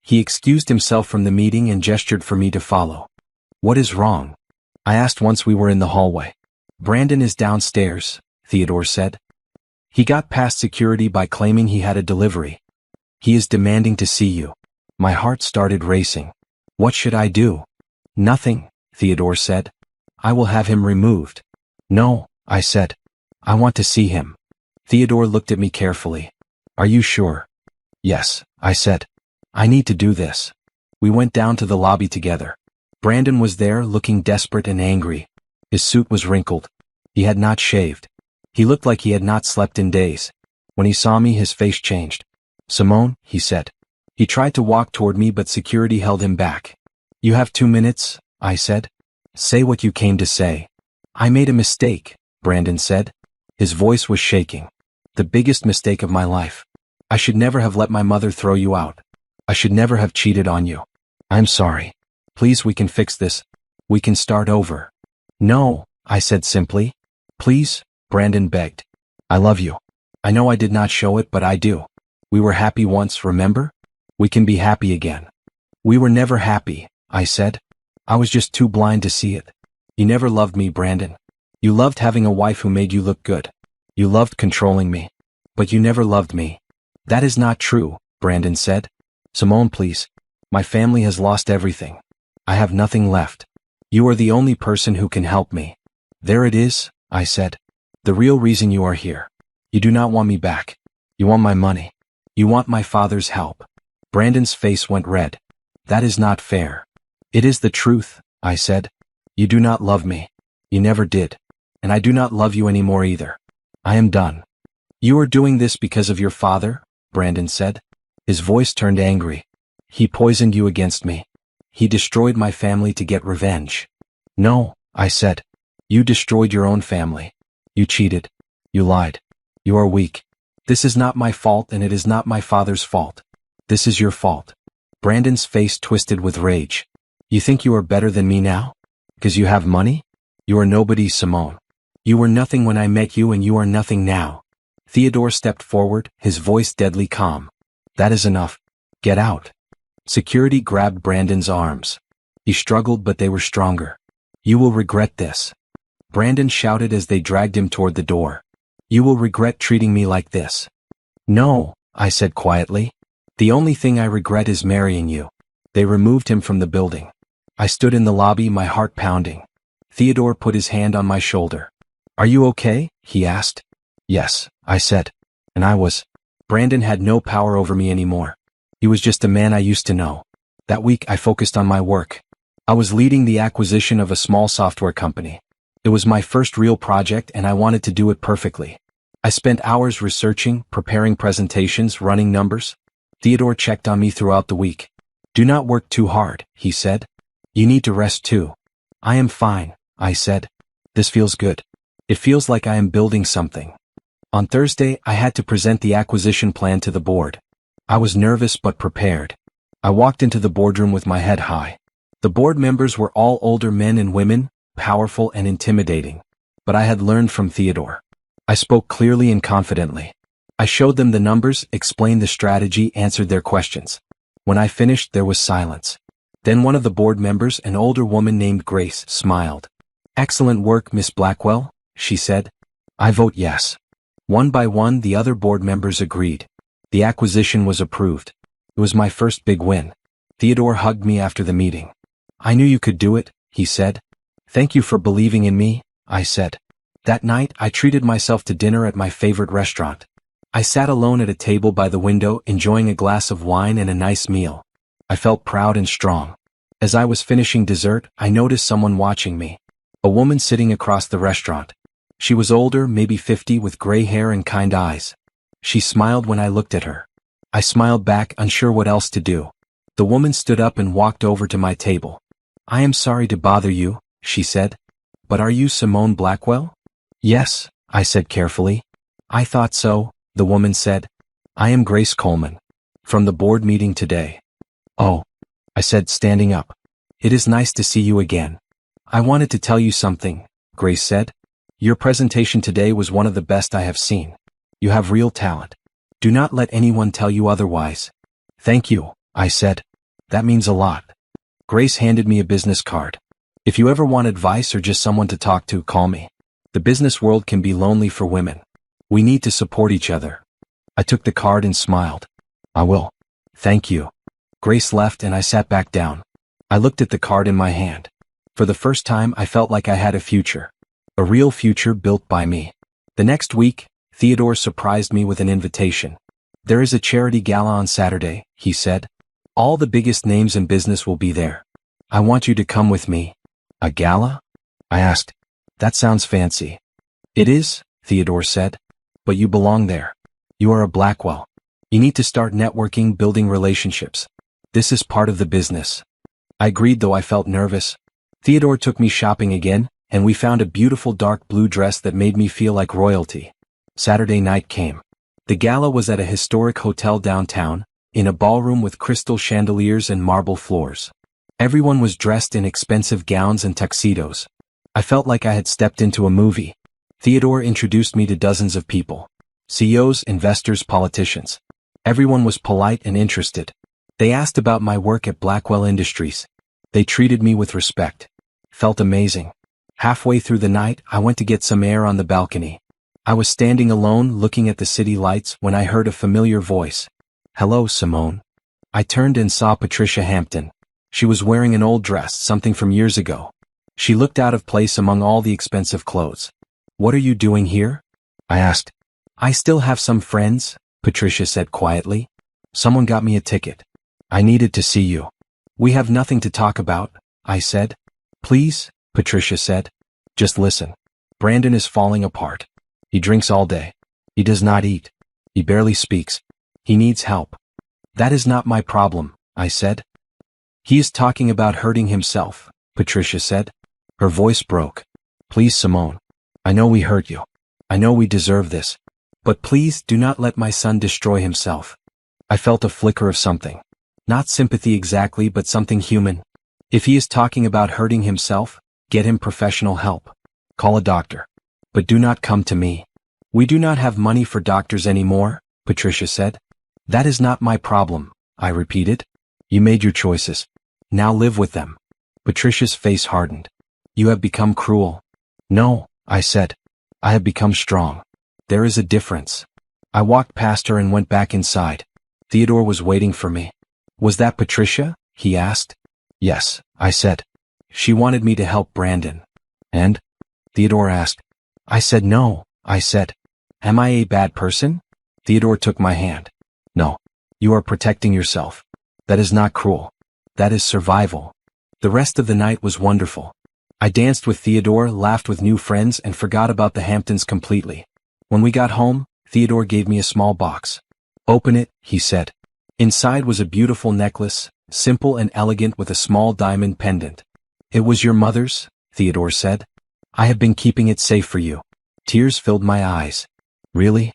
He excused himself from the meeting and gestured for me to follow. "What is wrong?" I asked once we were in the hallway. "Brandon is downstairs," Theodore said. "He got past security by claiming he had a delivery. He is demanding to see you." My heart started racing. "What should I do?" "Nothing," Theodore said. "I will have him removed." "No," I said. "I want to see him." Theodore looked at me carefully. "Are you sure?" "Yes," I said. "I need to do this." We went down to the lobby together. Brandon was there, looking desperate and angry. His suit was wrinkled. He had not shaved. He looked like he had not slept in days. When he saw me, his face changed. "Simone," he said. He tried to walk toward me, but security held him back. "You have 2 minutes," I said. "Say what you came to say." "I made a mistake," Brandon said. His voice was shaking. "The biggest mistake of my life. I should never have let my mother throw you out. I should never have cheated on you. I'm sorry. Please, we can fix this. We can start over. No, I said simply. Please, Brandon begged. I love you. I know I did not show it, but I do. We were happy once, remember? We can be happy again. We were never happy, I said. I was just too blind to see it. You never loved me, Brandon. You loved having a wife who made you look good. You loved controlling me. But you never loved me. That is not true, Brandon said. Simone, please. My family has lost everything. I have nothing left. You are the only person who can help me. There it is, I said. The real reason you are here. You do not want me back. You want my money. You want my father's help. Brandon's face went red. That is not fair. It is the truth, I said. You do not love me. You never did. And I do not love you anymore either. I am done. You are doing this because of your father, Brandon said. His voice turned angry. He poisoned you against me. He destroyed my family to get revenge. No, I said. You destroyed your own family. You cheated. You lied. You are weak. This is not my fault, and it is not my father's fault. This is your fault. Brandon's face twisted with rage. You think you are better than me now? Because you have money? You are nobody, Simone. You were nothing when I met you, and you are nothing now. Theodore stepped forward, his voice deadly calm. That is enough. Get out. Security grabbed Brandon's arms. He struggled, but they were stronger. You will regret this. Brandon shouted as they dragged him toward the door. You will regret treating me like this. No, I said quietly. The only thing I regret is marrying you. They removed him from the building. I stood in the lobby, my heart pounding. Theodore put his hand on my shoulder. Are you okay? He asked. Yes, I said. And I was. Brandon had no power over me anymore. He was just a man I used to know. That week I focused on my work. I was leading the acquisition of a small software company. It was my first real project, and I wanted to do it perfectly. I spent hours researching, preparing presentations, running numbers. Theodore checked on me throughout the week. Do not work too hard, he said. You need to rest too. I am fine, I said. This feels good. It feels like I am building something. On Thursday, I had to present the acquisition plan to the board. I was nervous but prepared. I walked into the boardroom with my head high. The board members were all older men and women, powerful and intimidating. But I had learned from Theodore. I spoke clearly and confidently. I showed them the numbers, explained the strategy, answered their questions. When I finished, there was silence. Then one of the board members, an older woman named Grace, smiled. Excellent work, Miss Blackwell, she said. I vote yes. One by one, the other board members agreed. The acquisition was approved. It was my first big win. Theodore hugged me after the meeting. I knew you could do it, he said. Thank you for believing in me, I said. That night, I treated myself to dinner at my favorite restaurant. I sat alone at a table by the window, enjoying a glass of wine and a nice meal. I felt proud and strong. As I was finishing dessert, I noticed someone watching me. A woman sitting across the restaurant. She was older, maybe 50, with gray hair and kind eyes. She smiled when I looked at her. I smiled back, unsure what else to do. The woman stood up and walked over to my table. I am sorry to bother you, she said. But are you Simone Blackwell? Yes, I said carefully. I thought so, the woman said. I am Grace Coleman. From the board meeting today. Oh, I said, standing up. It is nice to see you again. I wanted to tell you something, Grace said. Your presentation today was one of the best I have seen. You have real talent. Do not let anyone tell you otherwise. Thank you, I said. That means a lot. Grace handed me a business card. If you ever want advice or just someone to talk to, call me. The business world can be lonely for women. We need to support each other. I took the card and smiled. I will. Thank you. Grace left and I sat back down. I looked at the card in my hand. For the first time, I felt like I had a future. A real future built by me. The next week, Theodore surprised me with an invitation. There is a charity gala on Saturday, he said. All the biggest names in business will be there. I want you to come with me. A gala? I asked. That sounds fancy. It is, Theodore said. But you belong there. You are a Blackwell. You need to start networking, building relationships. This is part of the business. I agreed, though I felt nervous. Theodore took me shopping again, and we found a beautiful dark blue dress that made me feel like royalty. Saturday night came. The gala was at a historic hotel downtown, in a ballroom with crystal chandeliers and marble floors. Everyone was dressed in expensive gowns and tuxedos. I felt like I had stepped into a movie. Theodore introduced me to dozens of people. CEOs, investors, politicians. Everyone was polite and interested. They asked about my work at Blackwell Industries. They treated me with respect. Felt amazing. Halfway through the night, I went to get some air on the balcony. I was standing alone looking at the city lights when I heard a familiar voice. "Hello, Simone." I turned and saw Patricia Hampton. She was wearing an old dress, something from years ago. She looked out of place among all the expensive clothes. "What are you doing here?" I asked. "I still have some friends," Patricia said quietly. "Someone got me a ticket. I needed to see you." "We have nothing to talk about," I said. "Please," Patricia said. "Just listen. Brandon is falling apart. He drinks all day. He does not eat. He barely speaks. He needs help." "That is not my problem," I said. "He is talking about hurting himself," Patricia said. Her voice broke. "Please, Simone. I know we hurt you. I know we deserve this. But please do not let my son destroy himself." I felt a flicker of something. Not sympathy exactly, but something human. "If he is talking about hurting himself, get him professional help. Call a doctor. But do not come to me." "We do not have money for doctors anymore," Patricia said. "That is not my problem," I repeated. "You made your choices. Now live with them." Patricia's face hardened. "You have become cruel." "No," I said. "I have become strong. There is a difference." I walked past her and went back inside. Theodore was waiting for me. "Was that Patricia?" he asked. "Yes," I said. "She wanted me to help Brandon." "And?" Theodore asked. I said no, I said. "Am I a bad person?" Theodore took my hand. "No. You are protecting yourself. That is not cruel. That is survival." The rest of the night was wonderful. I danced with Theodore, laughed with new friends, and forgot about the Hamptons completely. When we got home, Theodore gave me a small box. "Open it," he said. Inside was a beautiful necklace, simple and elegant with a small diamond pendant. "It was your mother's," Theodore said. "I have been keeping it safe for you." Tears filled my eyes. "Really?"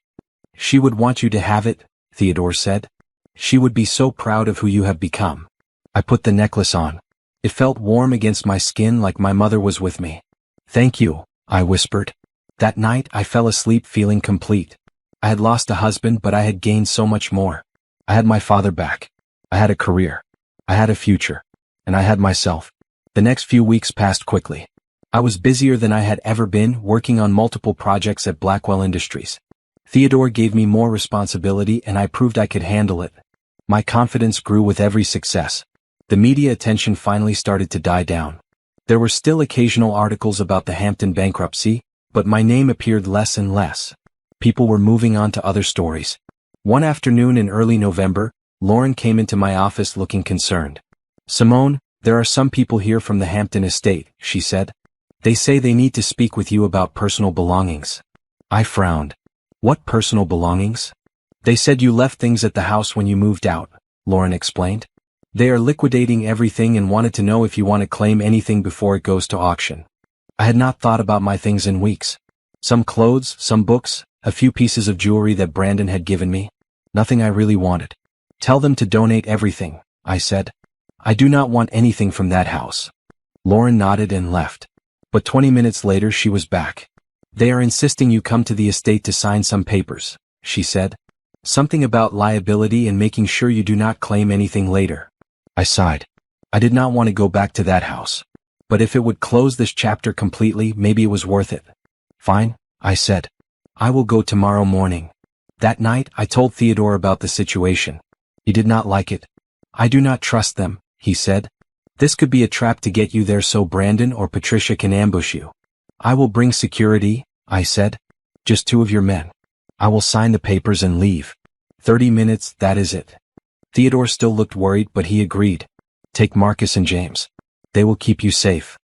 "She would want you to have it," Theodore said. "She would be so proud of who you have become." I put the necklace on. It felt warm against my skin like my mother was with me. "Thank you," I whispered. That night I fell asleep feeling complete. I had lost a husband, but I had gained so much more. I had my father back. I had a career. I had a future. And I had myself. The next few weeks passed quickly. I was busier than I had ever been, working on multiple projects at Blackwell Industries. Theodore gave me more responsibility and I proved I could handle it. My confidence grew with every success. The media attention finally started to die down. There were still occasional articles about the Hampton bankruptcy, but my name appeared less and less. People were moving on to other stories. One afternoon in early November, Lauren came into my office looking concerned. "Simone, there are some people here from the Hampton estate," she said. "They say they need to speak with you about personal belongings." I frowned. "What personal belongings?" "They said you left things at the house when you moved out," Lauren explained. "They are liquidating everything and wanted to know if you want to claim anything before it goes to auction." I had not thought about my things in weeks. Some clothes, some books, a few pieces of jewelry that Brandon had given me. Nothing I really wanted. "Tell them to donate everything," I said. "I do not want anything from that house." Lauren nodded and left. But 20 minutes later she was back. "They are insisting you come to the estate to sign some papers," she said. "Something about liability and making sure you do not claim anything later." I sighed. I did not want to go back to that house. But if it would close this chapter completely, maybe it was worth it. "Fine," I said. "I will go tomorrow morning." That night I told Theodore about the situation. He did not like it. "I do not trust them," he said. "This could be a trap to get you there so Brandon or Patricia can ambush you." "I will bring security," I said. "Just 2 of your men. I will sign the papers and leave. 30 minutes, that is it." Theodore still looked worried, but he agreed. "Take Marcus and James. They will keep you safe."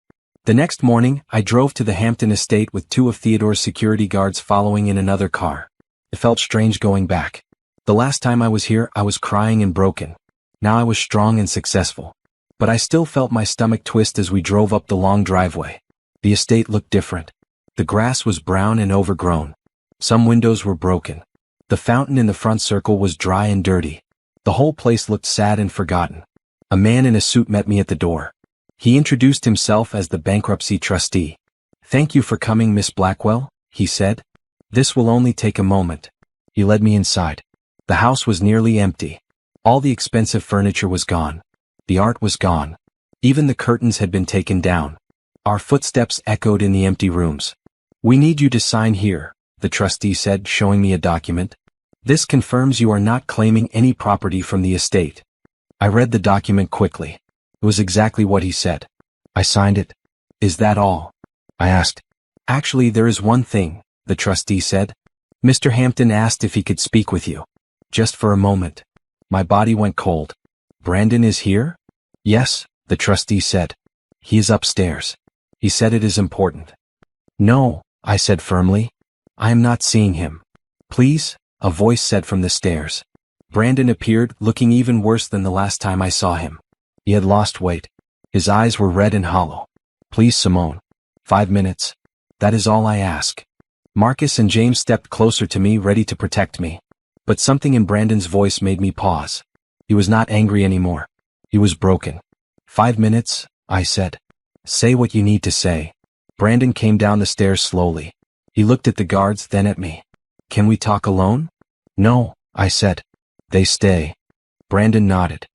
The next morning, I drove to the Hampton estate with 2 of Theodore's security guards following in another car. It felt strange going back. The last time I was here, I was crying and broken. Now I was strong and successful. But I still felt my stomach twist as we drove up the long driveway. The estate looked different. The grass was brown and overgrown. Some windows were broken. The fountain in the front circle was dry and dirty. The whole place looked sad and forgotten. A man in a suit met me at the door. He introduced himself as the bankruptcy trustee. "Thank you for coming, Miss Blackwell," he said. "This will only take a moment." He led me inside. The house was nearly empty. All the expensive furniture was gone. The art was gone. Even the curtains had been taken down. Our footsteps echoed in the empty rooms. "We need you to sign here," the trustee said, showing me a document. "This confirms you are not claiming any property from the estate." I read the document quickly. It was exactly what he said. I signed it. "Is that all?" I asked. "Actually, there is one thing," the trustee said. "Mr. Hampton asked if he could speak with you. Just for a moment." My body went cold. "Brandon is here?" "Yes," the trustee said. "He is upstairs. He said it is important." "No," I said firmly. "I am not seeing him." "Please," a voice said from the stairs. Brandon appeared, looking even worse than the last time I saw him. He had lost weight. His eyes were red and hollow. "Please, Simone. 5 minutes. That is all I ask." Marcus and James stepped closer to me, ready to protect me. But something in Brandon's voice made me pause. He was not angry anymore. He was broken. "5 minutes," I said. "Say what you need to say." Brandon came down the stairs slowly. He looked at the guards, then at me. "Can we talk alone?" "No," I said. "They stay." Brandon nodded.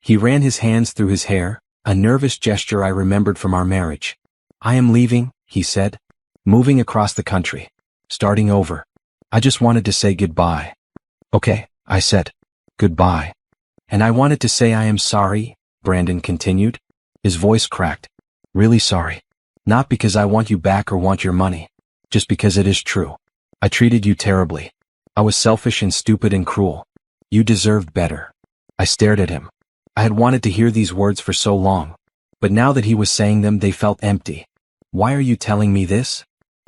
He ran his hands through his hair, a nervous gesture I remembered from our marriage. "I am leaving," he said. "Moving across the country. Starting over. I just wanted to say goodbye." "Okay," I said. "Goodbye." "And I wanted to say I am sorry," Brandon continued. His voice cracked. "Really sorry. Not because I want you back or want your money. Just because it is true. I treated you terribly. I was selfish and stupid and cruel. You deserved better." I stared at him. I had wanted to hear these words for so long. But now that he was saying them, they felt empty. "Why are you telling me this?"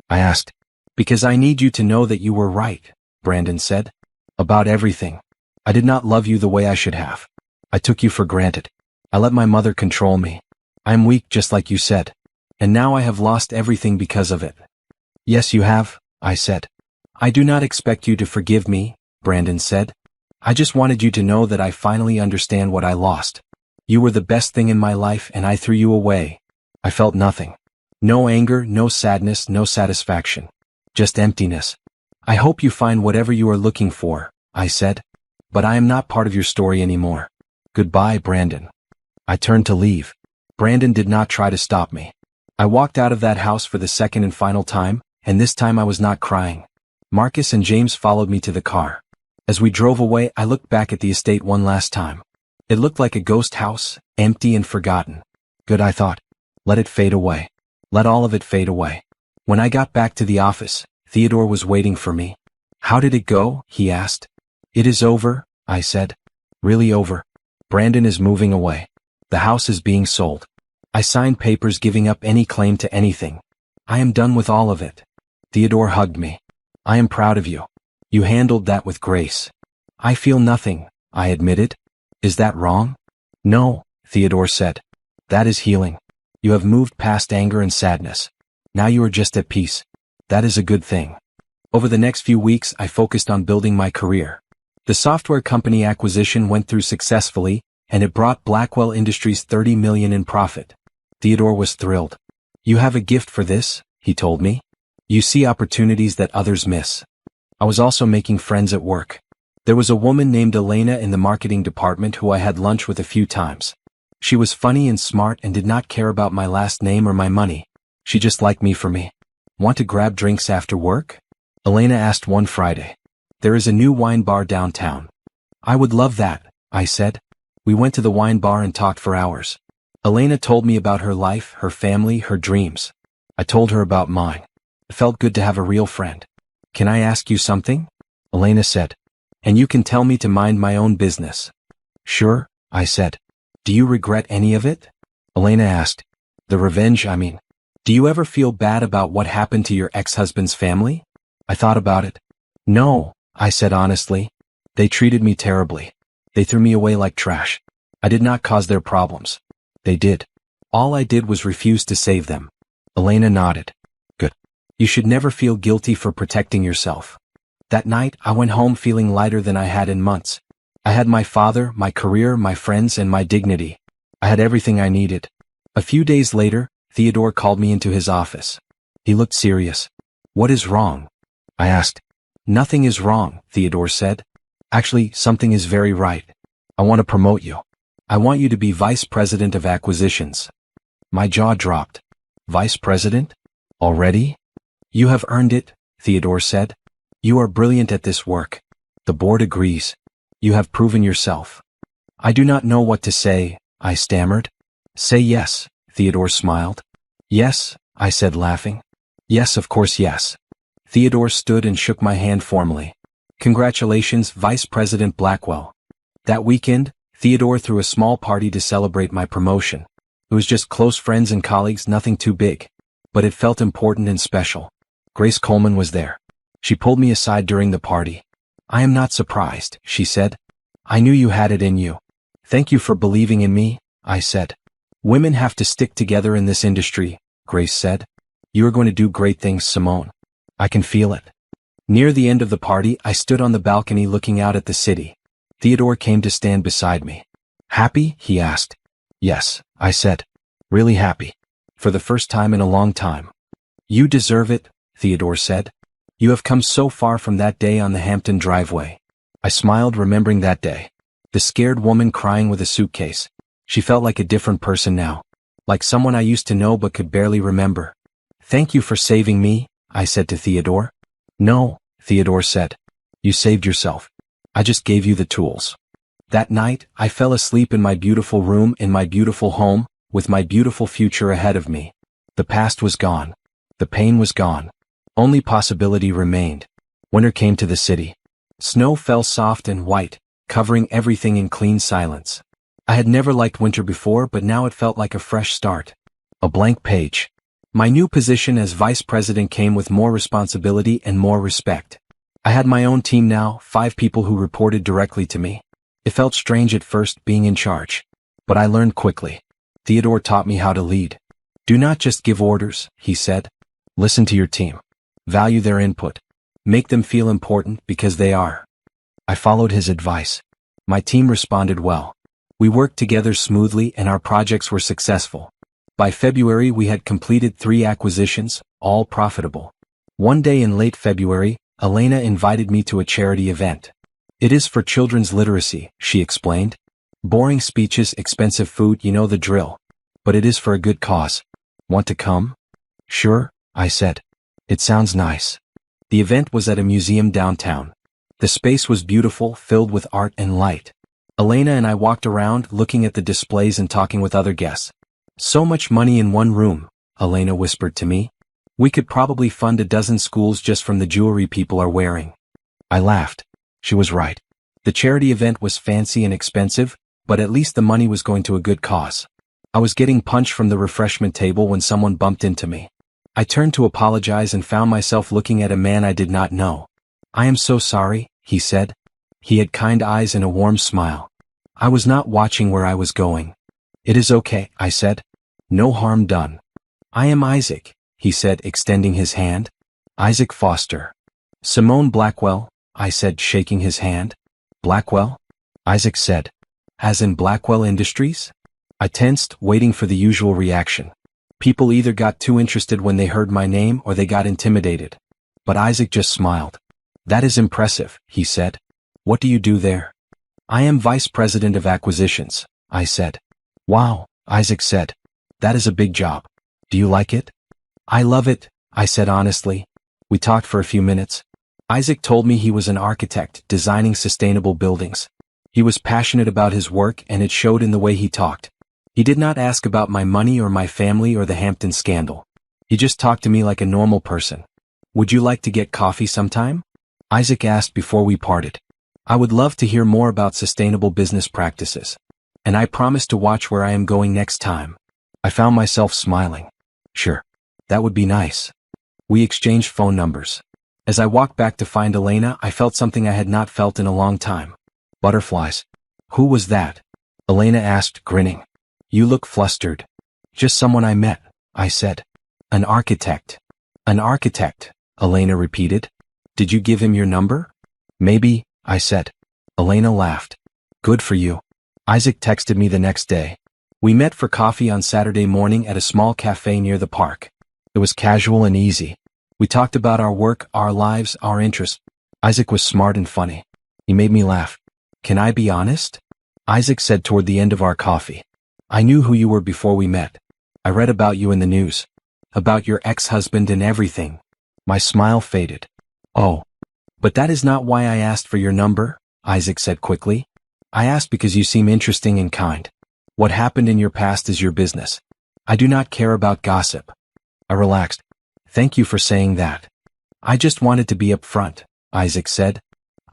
I asked. "Because I need you to know that you were right," Brandon said. "About everything. I did not love you the way I should have. I took you for granted. I let my mother control me. I am weak, just like you said. And now I have lost everything because of it." "Yes, you have," I said. "I do not expect you to forgive me," Brandon said. "I just wanted you to know that I finally understand what I lost. You were the best thing in my life and I threw you away." I felt nothing. No anger, no sadness, no satisfaction. Just emptiness. "I hope you find whatever you are looking for," I said. "But I am not part of your story anymore. Goodbye, Brandon." I turned to leave. Brandon did not try to stop me. I walked out of that house for the second and final time, and this time I was not crying. Marcus and James followed me to the car. As we drove away, I looked back at the estate one last time. It looked like a ghost house, empty and forgotten. Good, I thought. Let it fade away. Let all of it fade away. When I got back to the office, Theodore was waiting for me. "How did it go?" he asked. "It is over," I said. "Really over. Brandon is moving away. The house is being sold. I signed papers giving up any claim to anything. I am done with all of it." Theodore hugged me. "I am proud of you. You handled that with grace." "I feel nothing," I admitted. "Is that wrong?" "No," Theodore said. "That is healing. You have moved past anger and sadness. Now you are just at peace. That is a good thing." Over the next few weeks, I focused on building my career. The software company acquisition went through successfully, and it brought Blackwell Industries $30 million in profit. Theodore was thrilled. "You have a gift for this," he told me. "You see opportunities that others miss." I was also making friends at work. There was a woman named Elena in the marketing department who I had lunch with a few times. She was funny and smart and did not care about my last name or my money. She just liked me for me. "Want to grab drinks after work?" Elena asked one Friday. "There is a new wine bar downtown." "I would love that," I said. We went to the wine bar and talked for hours. Elena told me about her life, her family, her dreams. I told her about mine. It felt good to have a real friend. "Can I ask you something?" Elena said. "And you can tell me to mind my own business." "Sure," I said. "Do you regret any of it?" Elena asked. "The revenge, I mean. Do you ever feel bad about what happened to your ex-husband's family?" I thought about it. "No," I said honestly. "They treated me terribly. They threw me away like trash. I did not cause their problems. They did. All I did was refuse to save them." Elena nodded. "Good. You should never feel guilty for protecting yourself." That night, I went home feeling lighter than I had in months. I had my father, my career, my friends, and my dignity. I had everything I needed. A few days later, Theodore called me into his office. He looked serious. "What is wrong?" I asked. "Nothing is wrong," Theodore said. "Actually, something is very right. I want to promote you. I want you to be vice president of acquisitions." My jaw dropped. "Vice president? Already?" "You have earned it," Theodore said. "You are brilliant at this work. The board agrees. You have proven yourself." "I do not know what to say," I stammered. "Say yes," Theodore smiled. "Yes," I said, laughing. "Yes, of course, yes." Theodore stood and shook my hand formally. "Congratulations, Vice President Blackwell." That weekend, Theodore threw a small party to celebrate my promotion. It was just close friends and colleagues, nothing too big. But it felt important and special. Grace Coleman was there. She pulled me aside during the party. "I am not surprised," she said. "I knew you had it in you." "Thank you for believing in me," I said. "Women have to stick together in this industry," Grace said. "You are going to do great things, Simone. I can feel it." Near the end of the party, I stood on the balcony looking out at the city. Theodore came to stand beside me. "Happy?" he asked. "Yes," I said. "Really happy. For the first time in a long time." "You deserve it," Theodore said. "You have come so far from that day on the Hampton driveway." I smiled, remembering that day. The scared woman crying with a suitcase. She felt like a different person now. Like someone I used to know but could barely remember. "Thank you for saving me," I said to Theodore. "No," Theodore said. "You saved yourself. I just gave you the tools." That night, I fell asleep in my beautiful room in my beautiful home, with my beautiful future ahead of me. The past was gone. The pain was gone. Only possibility remained. Winter came to the city. Snow fell soft and white, covering everything in clean silence. I had never liked winter before, but now it felt like a fresh start. A blank page. My new position as vice president came with more responsibility and more respect. I had my own team now, 5 people who reported directly to me. It felt strange at first, being in charge. But I learned quickly. Theodore taught me how to lead. "Do not just give orders," he said. "Listen to your team. Value their input. Make them feel important, because they are." I followed his advice. My team responded well. We worked together smoothly and our projects were successful. By February we had completed 3 acquisitions, all profitable. One day in late February, Elena invited me to a charity event. "It is for children's literacy," she explained. "Boring speeches, expensive food, you know the drill. But it is for a good cause. Want to come?" "Sure," I said. "It sounds nice." The event was at a museum downtown. The space was beautiful, filled with art and light. Elena and I walked around, looking at the displays and talking with other guests. "So much money in one room," Elena whispered to me. "We could probably fund a dozen schools just from the jewelry people are wearing." I laughed. She was right. The charity event was fancy and expensive, but at least the money was going to a good cause. I was getting punched from the refreshment table when someone bumped into me. I turned to apologize and found myself looking at a man I did not know. "I am so sorry," he said. He had kind eyes and a warm smile. I was not watching where I was going. "It is okay," I said. "No harm done." "I am Isaac," he said, extending his hand. "Isaac Foster." "Simone Blackwell," I said, shaking his hand. "Blackwell?" Isaac said. "As in Blackwell Industries?" I tensed, waiting for the usual reaction. People either got too interested when they heard my name or they got intimidated. But Isaac just smiled. "That is impressive," he said. "What do you do there?" "I am vice president of acquisitions," I said. "Wow," Isaac said. "That is a big job. Do you like it?" "I love it," I said honestly. We talked for a few minutes. Isaac told me he was an architect, designing sustainable buildings. He was passionate about his work and it showed in the way he talked. He did not ask about my money or my family or the Hampton scandal. He just talked to me like a normal person. "Would you like to get coffee sometime?" Isaac asked before we parted. I would love to hear more about sustainable business practices. And I promised to watch where I am going next time. I found myself smiling. Sure. That would be nice. We exchanged phone numbers. As I walked back to find Elena, I felt something I had not felt in a long time. Butterflies. "Who was that?" Elena asked, grinning. "You look flustered." "Just someone I met," I said. "An architect." "An architect," Elena repeated. "Did you give him your number?" "Maybe," I said. Elena laughed. Good for you. Isaac texted me the next day. We met for coffee on Saturday morning at a small cafe near the park. It was casual and easy. We talked about our work, our lives, our interests. Isaac was smart and funny. He made me laugh. Can I be honest? Isaac said toward the end of our coffee. I knew who you were before we met. I read about you in the news. About your ex-husband and everything. My smile faded. Oh. But that is not why I asked for your number, Isaac said quickly. I asked because you seem interesting and kind. What happened in your past is your business. I do not care about gossip. I relaxed. Thank you for saying that. I just wanted to be upfront, Isaac said.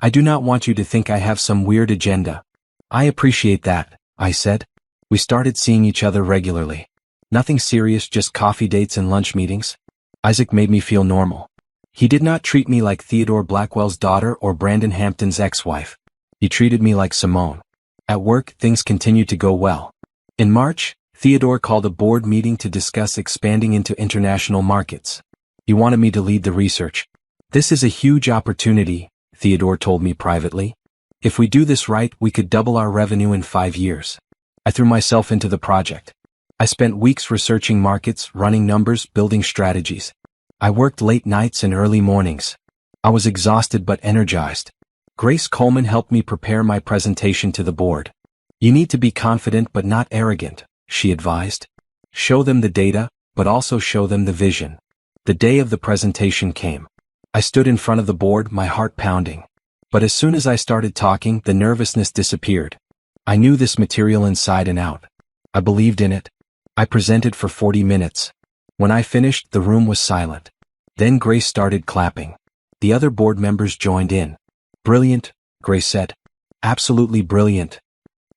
I do not want you to think I have some weird agenda. I appreciate that, I said. We started seeing each other regularly. Nothing serious, just coffee dates and lunch meetings. Isaac made me feel normal. He did not treat me like Theodore Blackwell's daughter or Brandon Hampton's ex-wife. He treated me like Simone. At work, things continued to go well. In March, Theodore called a board meeting to discuss expanding into international markets. He wanted me to lead the research. This is a huge opportunity, Theodore told me privately. If we do this right, we could double our revenue in 5 years. I threw myself into the project. I spent weeks researching markets, running numbers, building strategies. I worked late nights and early mornings. I was exhausted but energized. Grace Coleman helped me prepare my presentation to the board. You need to be confident but not arrogant, she advised. Show them the data, but also show them the vision. The day of the presentation came. I stood in front of the board, my heart pounding. But as soon as I started talking, the nervousness disappeared. I knew this material inside and out. I believed in it. I presented for 40 minutes. When I finished, the room was silent. Then Grace started clapping. The other board members joined in. Brilliant, Grace said. Absolutely brilliant.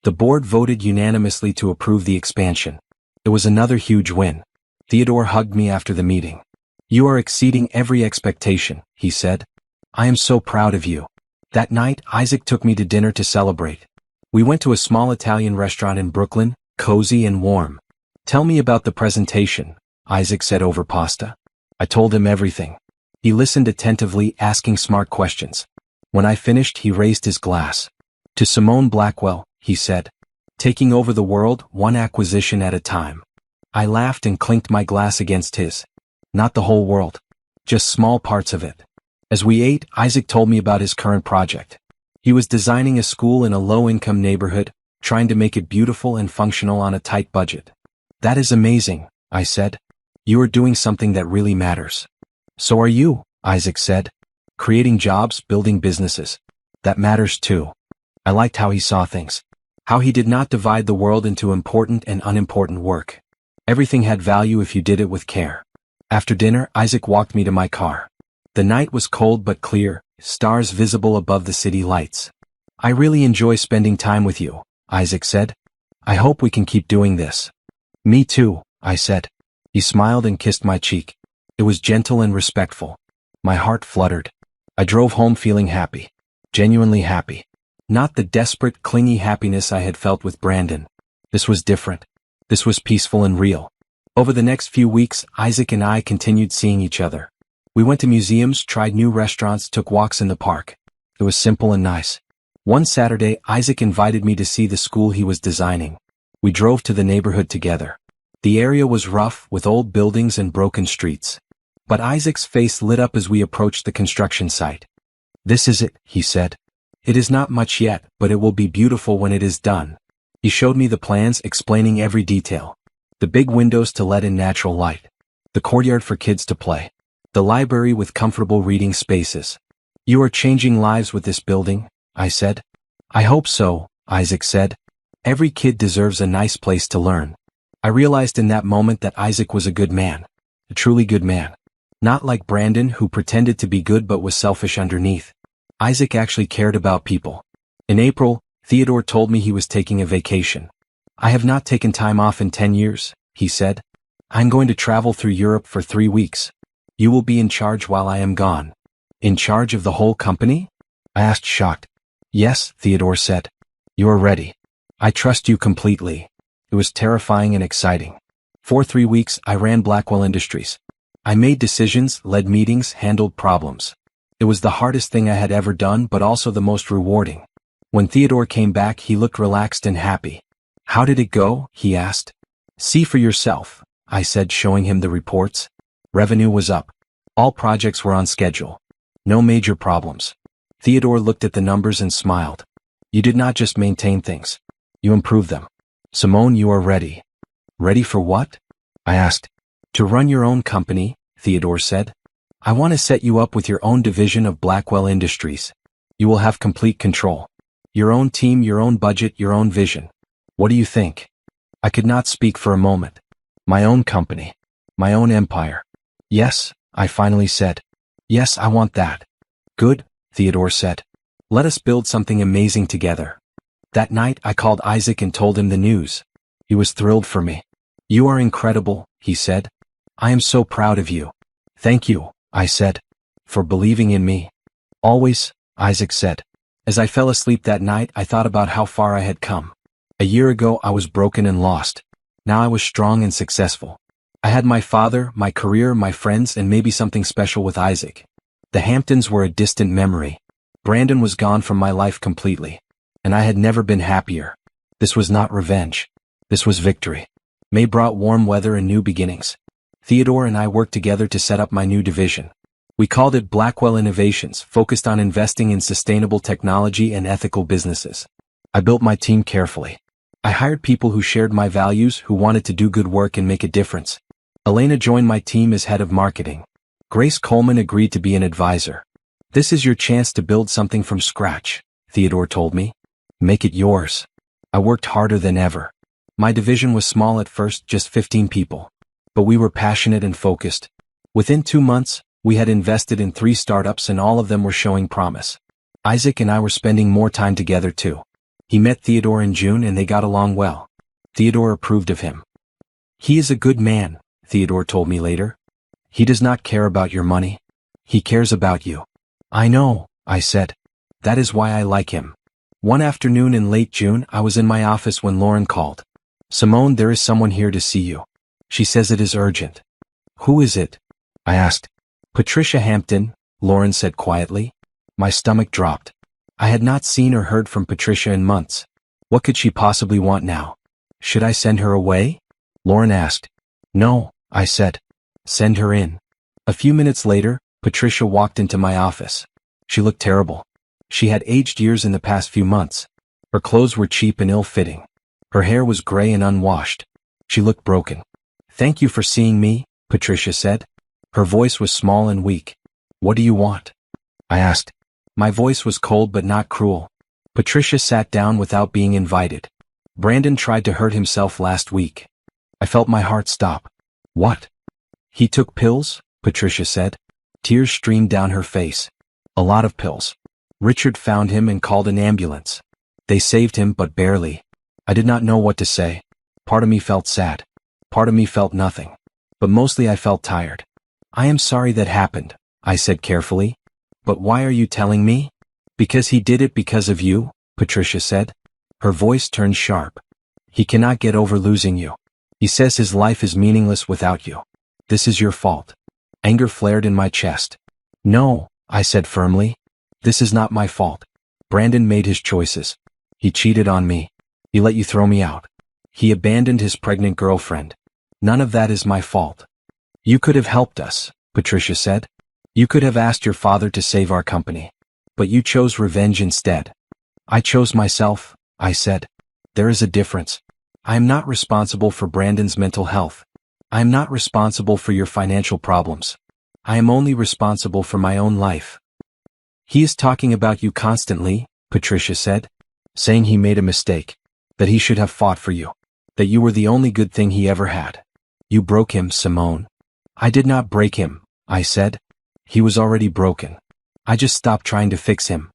The board voted unanimously to approve the expansion. It was another huge win. Theodore hugged me after the meeting. You are exceeding every expectation, he said. I am so proud of you. That night, Isaac took me to dinner to celebrate. We went to a small Italian restaurant in Brooklyn, cozy and warm. Tell me about the presentation, Isaac said over pasta. I told him everything. He listened attentively, asking smart questions. When I finished, he raised his glass. To Simone Blackwell, he said. Taking over the world, one acquisition at a time. I laughed and clinked my glass against his. Not the whole world. Just small parts of it. As we ate, Isaac told me about his current project. He was designing a school in a low-income neighborhood, trying to make it beautiful and functional on a tight budget. That is amazing, I said. You are doing something that really matters. So are you, Isaac said. Creating jobs, building businesses. That matters too. I liked how he saw things. How he did not divide the world into important and unimportant work. Everything had value if you did it with care. After dinner, Isaac walked me to my car. The night was cold but clear, stars visible above the city lights. I really enjoy spending time with you, Isaac said. I hope we can keep doing this. Me too, I said. He smiled and kissed my cheek. It was gentle and respectful. My heart fluttered. I drove home feeling happy. Genuinely happy. Not the desperate, clingy happiness I had felt with Brandon. This was different. This was peaceful and real. Over the next few weeks, Isaac and I continued seeing each other. We went to museums, tried new restaurants, took walks in the park. It was simple and nice. One Saturday, Isaac invited me to see the school he was designing. We drove to the neighborhood together. The area was rough, with old buildings and broken streets. But Isaac's face lit up as we approached the construction site. This is it, he said. It is not much yet, but it will be beautiful when it is done. He showed me the plans, explaining every detail. The big windows to let in natural light. The courtyard for kids to play. The library with comfortable reading spaces. You are changing lives with this building, I said. I hope so, Isaac said. Every kid deserves a nice place to learn. I realized in that moment that Isaac was a good man. A truly good man. Not like Brandon, who pretended to be good but was selfish underneath. Isaac actually cared about people. In April, Theodore told me he was taking a vacation. I have not taken time off in 10 years, he said. I'm going to travel through Europe for 3 weeks. You will be in charge while I am gone. In charge of the whole company? I asked, shocked. Yes, Theodore said. You are ready. I trust you completely. It was terrifying and exciting. For 3 weeks, I ran Blackwell Industries. I made decisions, led meetings, handled problems. It was the hardest thing I had ever done, but also the most rewarding. When Theodore came back, he looked relaxed and happy. How did it go? He asked. See for yourself, I said, showing him the reports. Revenue was up. All projects were on schedule. No major problems. Theodore looked at the numbers and smiled. You did not just maintain things. You improved them. Simone, you are ready. Ready for what? I asked. To run your own company, Theodore said. I want to set you up with your own division of Blackwell Industries. You will have complete control. Your own team, your own budget, your own vision. What do you think? I could not speak for a moment. My own company. My own empire. Yes, I finally said. Yes, I want that. Good, Theodore said. Let us build something amazing together. That night I called Isaac and told him the news. He was thrilled for me. You are incredible, he said. I am so proud of you. Thank you, I said, for believing in me. Always, Isaac said. As I fell asleep that night, I thought about how far I had come. A year ago I was broken and lost. Now I was strong and successful. I had my father, my career, my friends, and maybe something special with Isaac. The Hamptons were a distant memory. Brandon was gone from my life completely. And I had never been happier. This was not revenge. This was victory. May brought warm weather and new beginnings. Theodore and I worked together to set up my new division. We called it Blackwell Innovations, focused on investing in sustainable technology and ethical businesses. I built my team carefully. I hired people who shared my values, who wanted to do good work and make a difference. Elena joined my team as head of marketing. Grace Coleman agreed to be an advisor. This is your chance to build something from scratch, Theodore told me. Make it yours. I worked harder than ever. My division was small at first, just 15 people. But we were passionate and focused. Within 2 months, we had invested in 3 startups and all of them were showing promise. Isaac and I were spending more time together too. He met Theodore in June and they got along well. Theodore approved of him. He is a good man, Theodore told me later. He does not care about your money. He cares about you. I know, I said. That is why I like him. One afternoon in late June, I was in my office when Lauren called. Simone, there is someone here to see you. She says it is urgent. Who is it? I asked. Patricia Hampton, Lauren said quietly. My stomach dropped. I had not seen or heard from Patricia in months. What could she possibly want now? Should I send her away? Lauren asked. No, I said. Send her in. A few minutes later, Patricia walked into my office. She looked terrible. She had aged years in the past few months. Her clothes were cheap and ill-fitting. Her hair was gray and unwashed. She looked broken. Thank you for seeing me, Patricia said. Her voice was small and weak. What do you want? I asked. My voice was cold but not cruel. Patricia sat down without being invited. Brandon tried to hurt himself last week. I felt my heart stop. What? He took pills, Patricia said. Tears streamed down her face. A lot of pills. Richard found him and called an ambulance. They saved him, but barely. I did not know what to say. Part of me felt sad. Part of me felt nothing. But mostly I felt tired. I am sorry that happened, I said carefully. But why are you telling me? Because he did it because of you, Patricia said. Her voice turned sharp. He cannot get over losing you. He says his life is meaningless without you. This is your fault. Anger flared in my chest. No, I said firmly. This is not my fault. Brandon made his choices. He cheated on me. He let you throw me out. He abandoned his pregnant girlfriend. None of that is my fault. You could have helped us, Patricia said. You could have asked your father to save our company. But you chose revenge instead. I chose myself, I said. There is a difference. I am not responsible for Brandon's mental health. I am not responsible for your financial problems. I am only responsible for my own life. He is talking about you constantly, Patricia said, saying he made a mistake, that he should have fought for you, that you were the only good thing he ever had. You broke him, Simone. I did not break him, I said. He was already broken. I just stopped trying to fix him.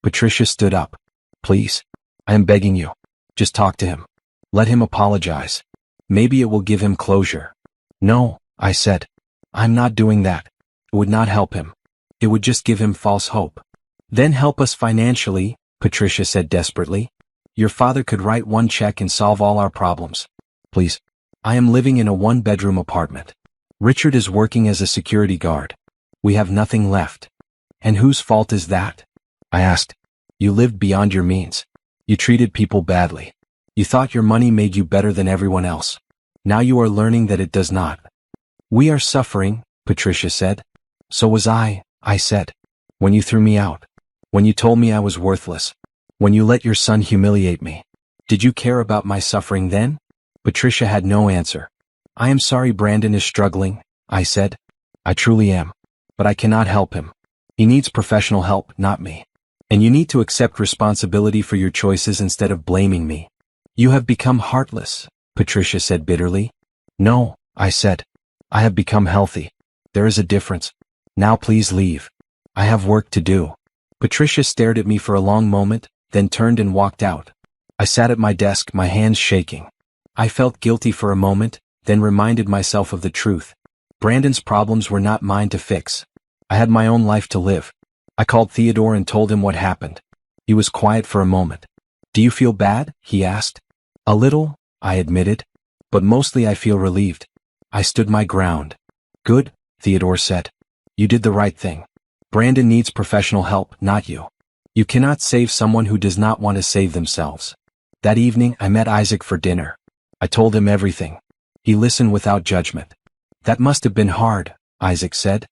Patricia stood up. Please. I am begging you. Just talk to him. Let him apologize. Maybe it will give him closure. No, I said. I'm not doing that. It would not help him. It would just give him false hope. Then help us financially, Patricia said desperately. Your father could write one check and solve all our problems. Please. I am living in a 1-bedroom apartment. Richard is working as a security guard. We have nothing left. And whose fault is that? I asked. You lived beyond your means. You treated people badly. You thought your money made you better than everyone else. Now you are learning that it does not. We are suffering, Patricia said. So was I said. When you threw me out. When you told me I was worthless. When you let your son humiliate me. Did you care about my suffering then? Patricia had no answer. I am sorry Brandon is struggling, I said. I truly am. But I cannot help him. He needs professional help, not me. And you need to accept responsibility for your choices instead of blaming me. You have become heartless, Patricia said bitterly. No, I said. I have become healthy. There is a difference. Now please leave. I have work to do. Patricia stared at me for a long moment, then turned and walked out. I sat at my desk, my hands shaking. I felt guilty for a moment, then reminded myself of the truth. Brandon's problems were not mine to fix. I had my own life to live. I called Theodore and told him what happened. He was quiet for a moment. Do you feel bad? He asked. A little, I admitted. But mostly I feel relieved. I stood my ground. Good, Theodore said. You did the right thing. Brandon needs professional help, not you. You cannot save someone who does not want to save themselves. That evening I met Isaac for dinner. I told him everything. He listened without judgment. That must have been hard, Isaac said.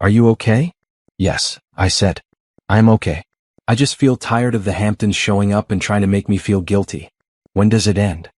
Are you okay? Yes, I said. I'm okay. I just feel tired of the Hamptons showing up and trying to make me feel guilty. When does it end?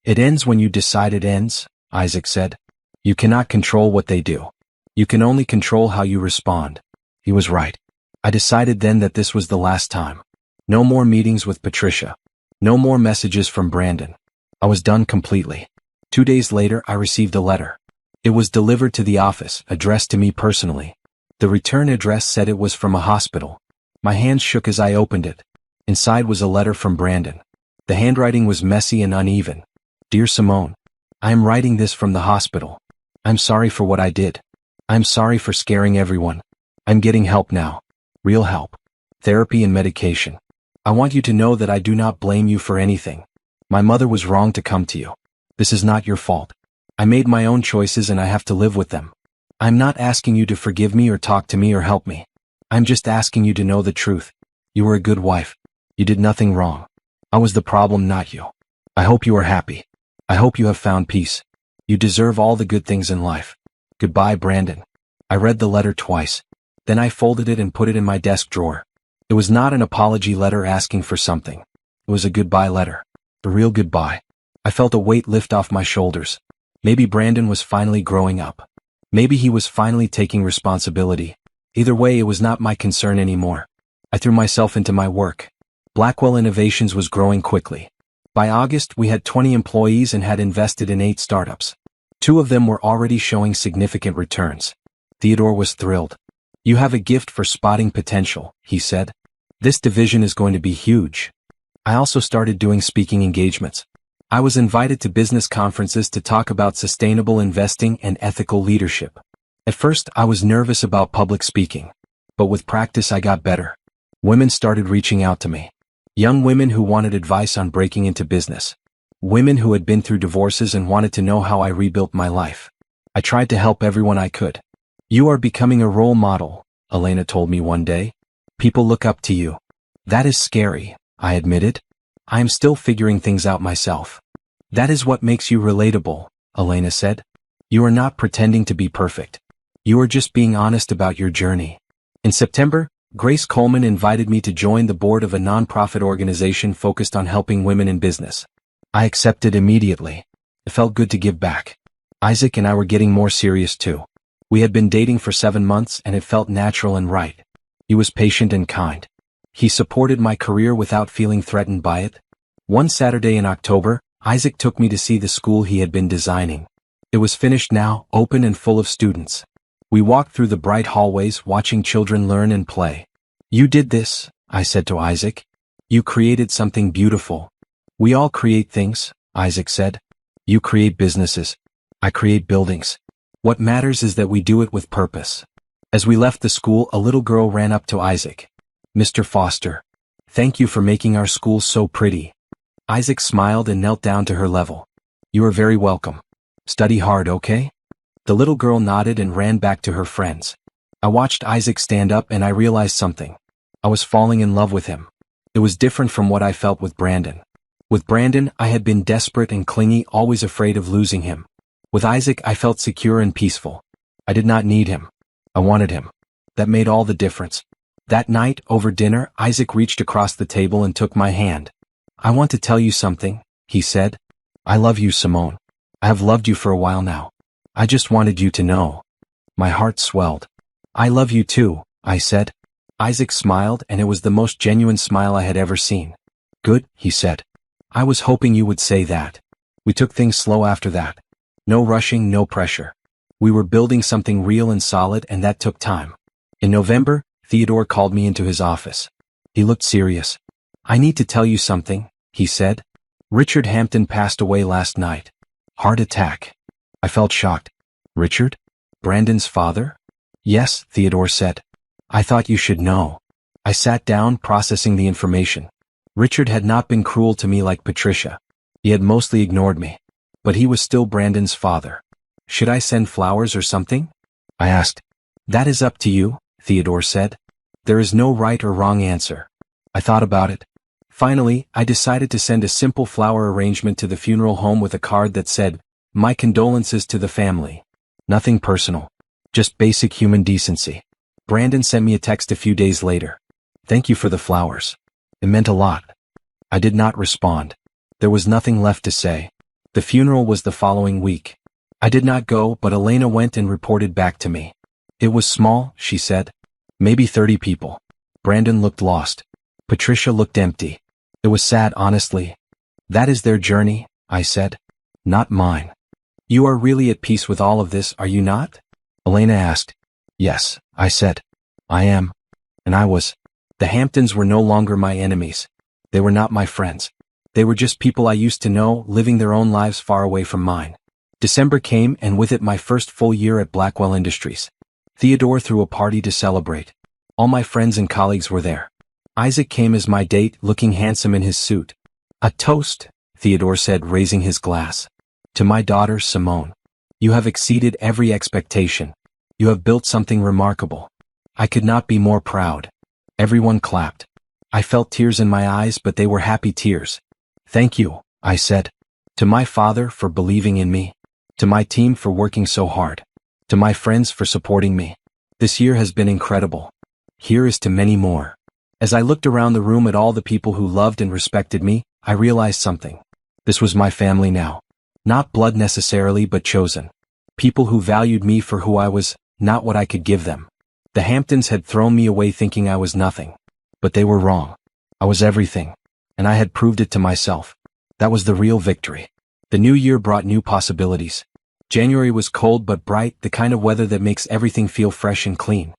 It ends when you decide it ends, Isaac said. You cannot control what they do. You can only control how you respond. He was right. I decided then that this was the last time. No more meetings with Patricia. No more messages from Brandon. I was done completely. 2 days later I received a letter. It was delivered to the office, addressed to me personally. The return address said it was from a hospital. My hands shook as I opened it. Inside was a letter from Brandon. The handwriting was messy and uneven. Dear Simone, I am writing this from the hospital. I'm sorry for what I did. I'm sorry for scaring everyone. I'm getting help now. Real help. Therapy and medication. I want you to know that I do not blame you for anything. My mother was wrong to come to you. This is not your fault. I made my own choices and I have to live with them. I'm not asking you to forgive me or talk to me or help me. I'm just asking you to know the truth. You were a good wife. You did nothing wrong. I was the problem, not you. I hope you are happy. I hope you have found peace. You deserve all the good things in life. Goodbye, Brandon. I read the letter twice. Then I folded it and put it in my desk drawer. It was not an apology letter asking for something. It was a goodbye letter. A real goodbye. I felt a weight lift off my shoulders. Maybe Brandon was finally growing up. Maybe he was finally taking responsibility. Either way, it was not my concern anymore. I threw myself into my work. Blackwell Innovations was growing quickly. By August, we had 20 employees and had invested in 8 startups. 2 of them were already showing significant returns. Theodore was thrilled. You have a gift for spotting potential, he said. This division is going to be huge. I also started doing speaking engagements. I was invited to business conferences to talk about sustainable investing and ethical leadership. At first, I was nervous about public speaking. But with practice, I got better. Women started reaching out to me. Young women who wanted advice on breaking into business. Women who had been through divorces and wanted to know how I rebuilt my life. I tried to help everyone I could. You are becoming a role model, Elena told me one day. People look up to you. That is scary, I admitted. I am still figuring things out myself. That is what makes you relatable, Elena said. You are not pretending to be perfect. You are just being honest about your journey. In September, Grace Coleman invited me to join the board of a nonprofit organization focused on helping women in business. I accepted immediately. It felt good to give back. Isaac and I were getting more serious too. We had been dating for 7 months and it felt natural and right. He was patient and kind. He supported my career without feeling threatened by it. One Saturday in October, Isaac took me to see the school he had been designing. It was finished now, open and full of students. We walked through the bright hallways watching children learn and play. You did this, I said to Isaac. You created something beautiful. We all create things, Isaac said. You create businesses. I create buildings. What matters is that we do it with purpose. As we left the school, a little girl ran up to Isaac. Mr. Foster, thank you for making our school so pretty. Isaac smiled and knelt down to her level. You are very welcome. Study hard, okay? The little girl nodded and ran back to her friends. I watched Isaac stand up and I realized something. I was falling in love with him. It It was different from what I felt with Brandon. With Brandon, I had been desperate and clingy, always afraid of losing him. With Isaac, I felt secure and peaceful. I did not need him. I wanted him. That made all the difference. That night, over dinner, Isaac reached across the table and took my hand. "I want to tell you something," he said. "I love you, Simone. I have loved you for a while now. I just wanted you to know." My heart swelled. "I love you too," I said. Isaac smiled, and it was the most genuine smile I had ever seen. "Good," he said. "I was hoping you would say that." We took things slow after that. No rushing, no pressure. We were building something real and solid, and that took time. In November, Theodore called me into his office. He looked serious. "I need to tell you something," he said. "Richard Hampton passed away last night. Heart attack." I felt shocked. "Richard? Brandon's father?" "Yes," Theodore said. "I thought you should know." I sat down, processing the information. Richard had not been cruel to me like Patricia. He had mostly ignored me. But he was still Brandon's father. "Should I send flowers or something?" I asked. "That is up to you," Theodore said. "There is no right or wrong answer." I thought about it. Finally, I decided to send a simple flower arrangement to the funeral home with a card that said, "My condolences to the family." Nothing personal. Just basic human decency. Brandon sent me a text a few days later. "Thank you for the flowers. It meant a lot." I did not respond. There was nothing left to say. The funeral was the following week. I did not go, but Elena went and reported back to me. "It was small," she said. "Maybe 30 people. Brandon looked lost. Patricia looked empty. It was sad, honestly." "That is their journey," I said. "Not mine." "You are really at peace with all of this, are you not?" Elena asked. "Yes," I said. "I am." And I was. The Hamptons were no longer my enemies. They were not my friends. They were just people I used to know, living their own lives far away from mine. December came, and with it my first full year at Blackwell Industries. Theodore threw a party to celebrate. All my friends and colleagues were there. Isaac came as my date, looking handsome in his suit. "A toast," Theodore said, raising his glass. "To my daughter, Simone. You have exceeded every expectation. You have built something remarkable." I could not be more proud. Everyone clapped. I felt tears in my eyes, but they were happy tears. "Thank you," I said. "To my father for believing in me. To my team for working so hard. To my friends for supporting me. This year has been incredible. Here is to many more." As I looked around the room at all the people who loved and respected me, I realized something. This was my family now. Not blood necessarily, but chosen. People who valued me for who I was, not what I could give them. The Hamptons had thrown me away thinking I was nothing. But they were wrong. I was everything. And I had proved it to myself. That was the real victory. The new year brought new possibilities. January was cold but bright, the kind of weather that makes everything feel fresh and clean.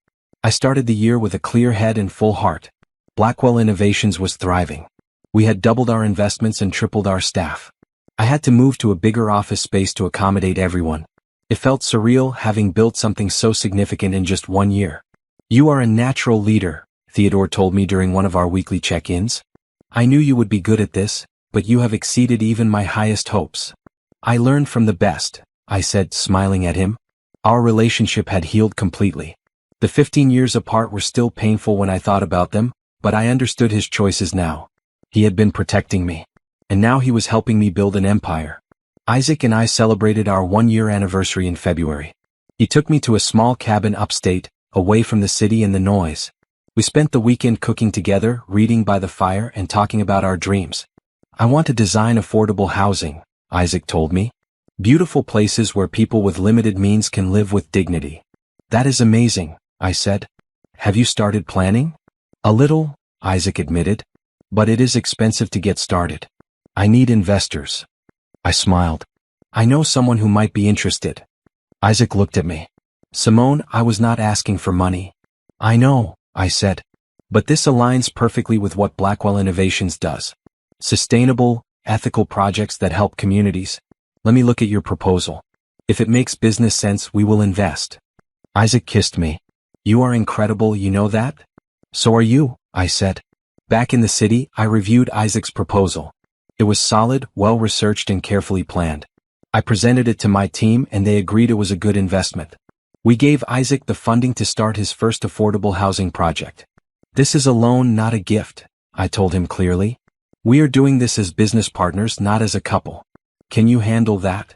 I started the year with a clear head and full heart. Blackwell Innovations was thriving. We had doubled our investments and tripled our staff. I had to move to a bigger office space to accommodate everyone. It felt surreal having built something so significant in just 1 year. "You are a natural leader," Theodore told me during one of our weekly check-ins. "I knew you would be good at this, but you have exceeded even my highest hopes." "I learned from the best," I said, smiling at him. Our relationship had healed completely. The 15 years apart were still painful when I thought about them, but I understood his choices now. He had been protecting me. And now he was helping me build an empire. Isaac and I celebrated our 1-year anniversary in February. He took me to a small cabin upstate, away from the city and the noise. We spent the weekend cooking together, reading by the fire and talking about our dreams. "I want to design affordable housing," Isaac told me. "Beautiful places where people with limited means can live with dignity." "That is amazing," I said. "Have you started planning?" "A little," Isaac admitted. "But it is expensive to get started. I need investors." I smiled. "I know someone who might be interested." Isaac looked at me. "Simone, I was not asking for money." "I know," I said. "But this aligns perfectly with what Blackwell Innovations does. Sustainable, ethical projects that help communities. Let me look at your proposal. If it makes business sense, we will invest." Isaac kissed me. "You are incredible, you know that?" "So are you," I said. Back in the city, I reviewed Isaac's proposal. It was solid, well-researched and carefully planned. I presented it to my team and they agreed it was a good investment. We gave Isaac the funding to start his first affordable housing project. "This is a loan, not a gift," I told him clearly. We are doing this as business partners, not as a couple. Can you handle that?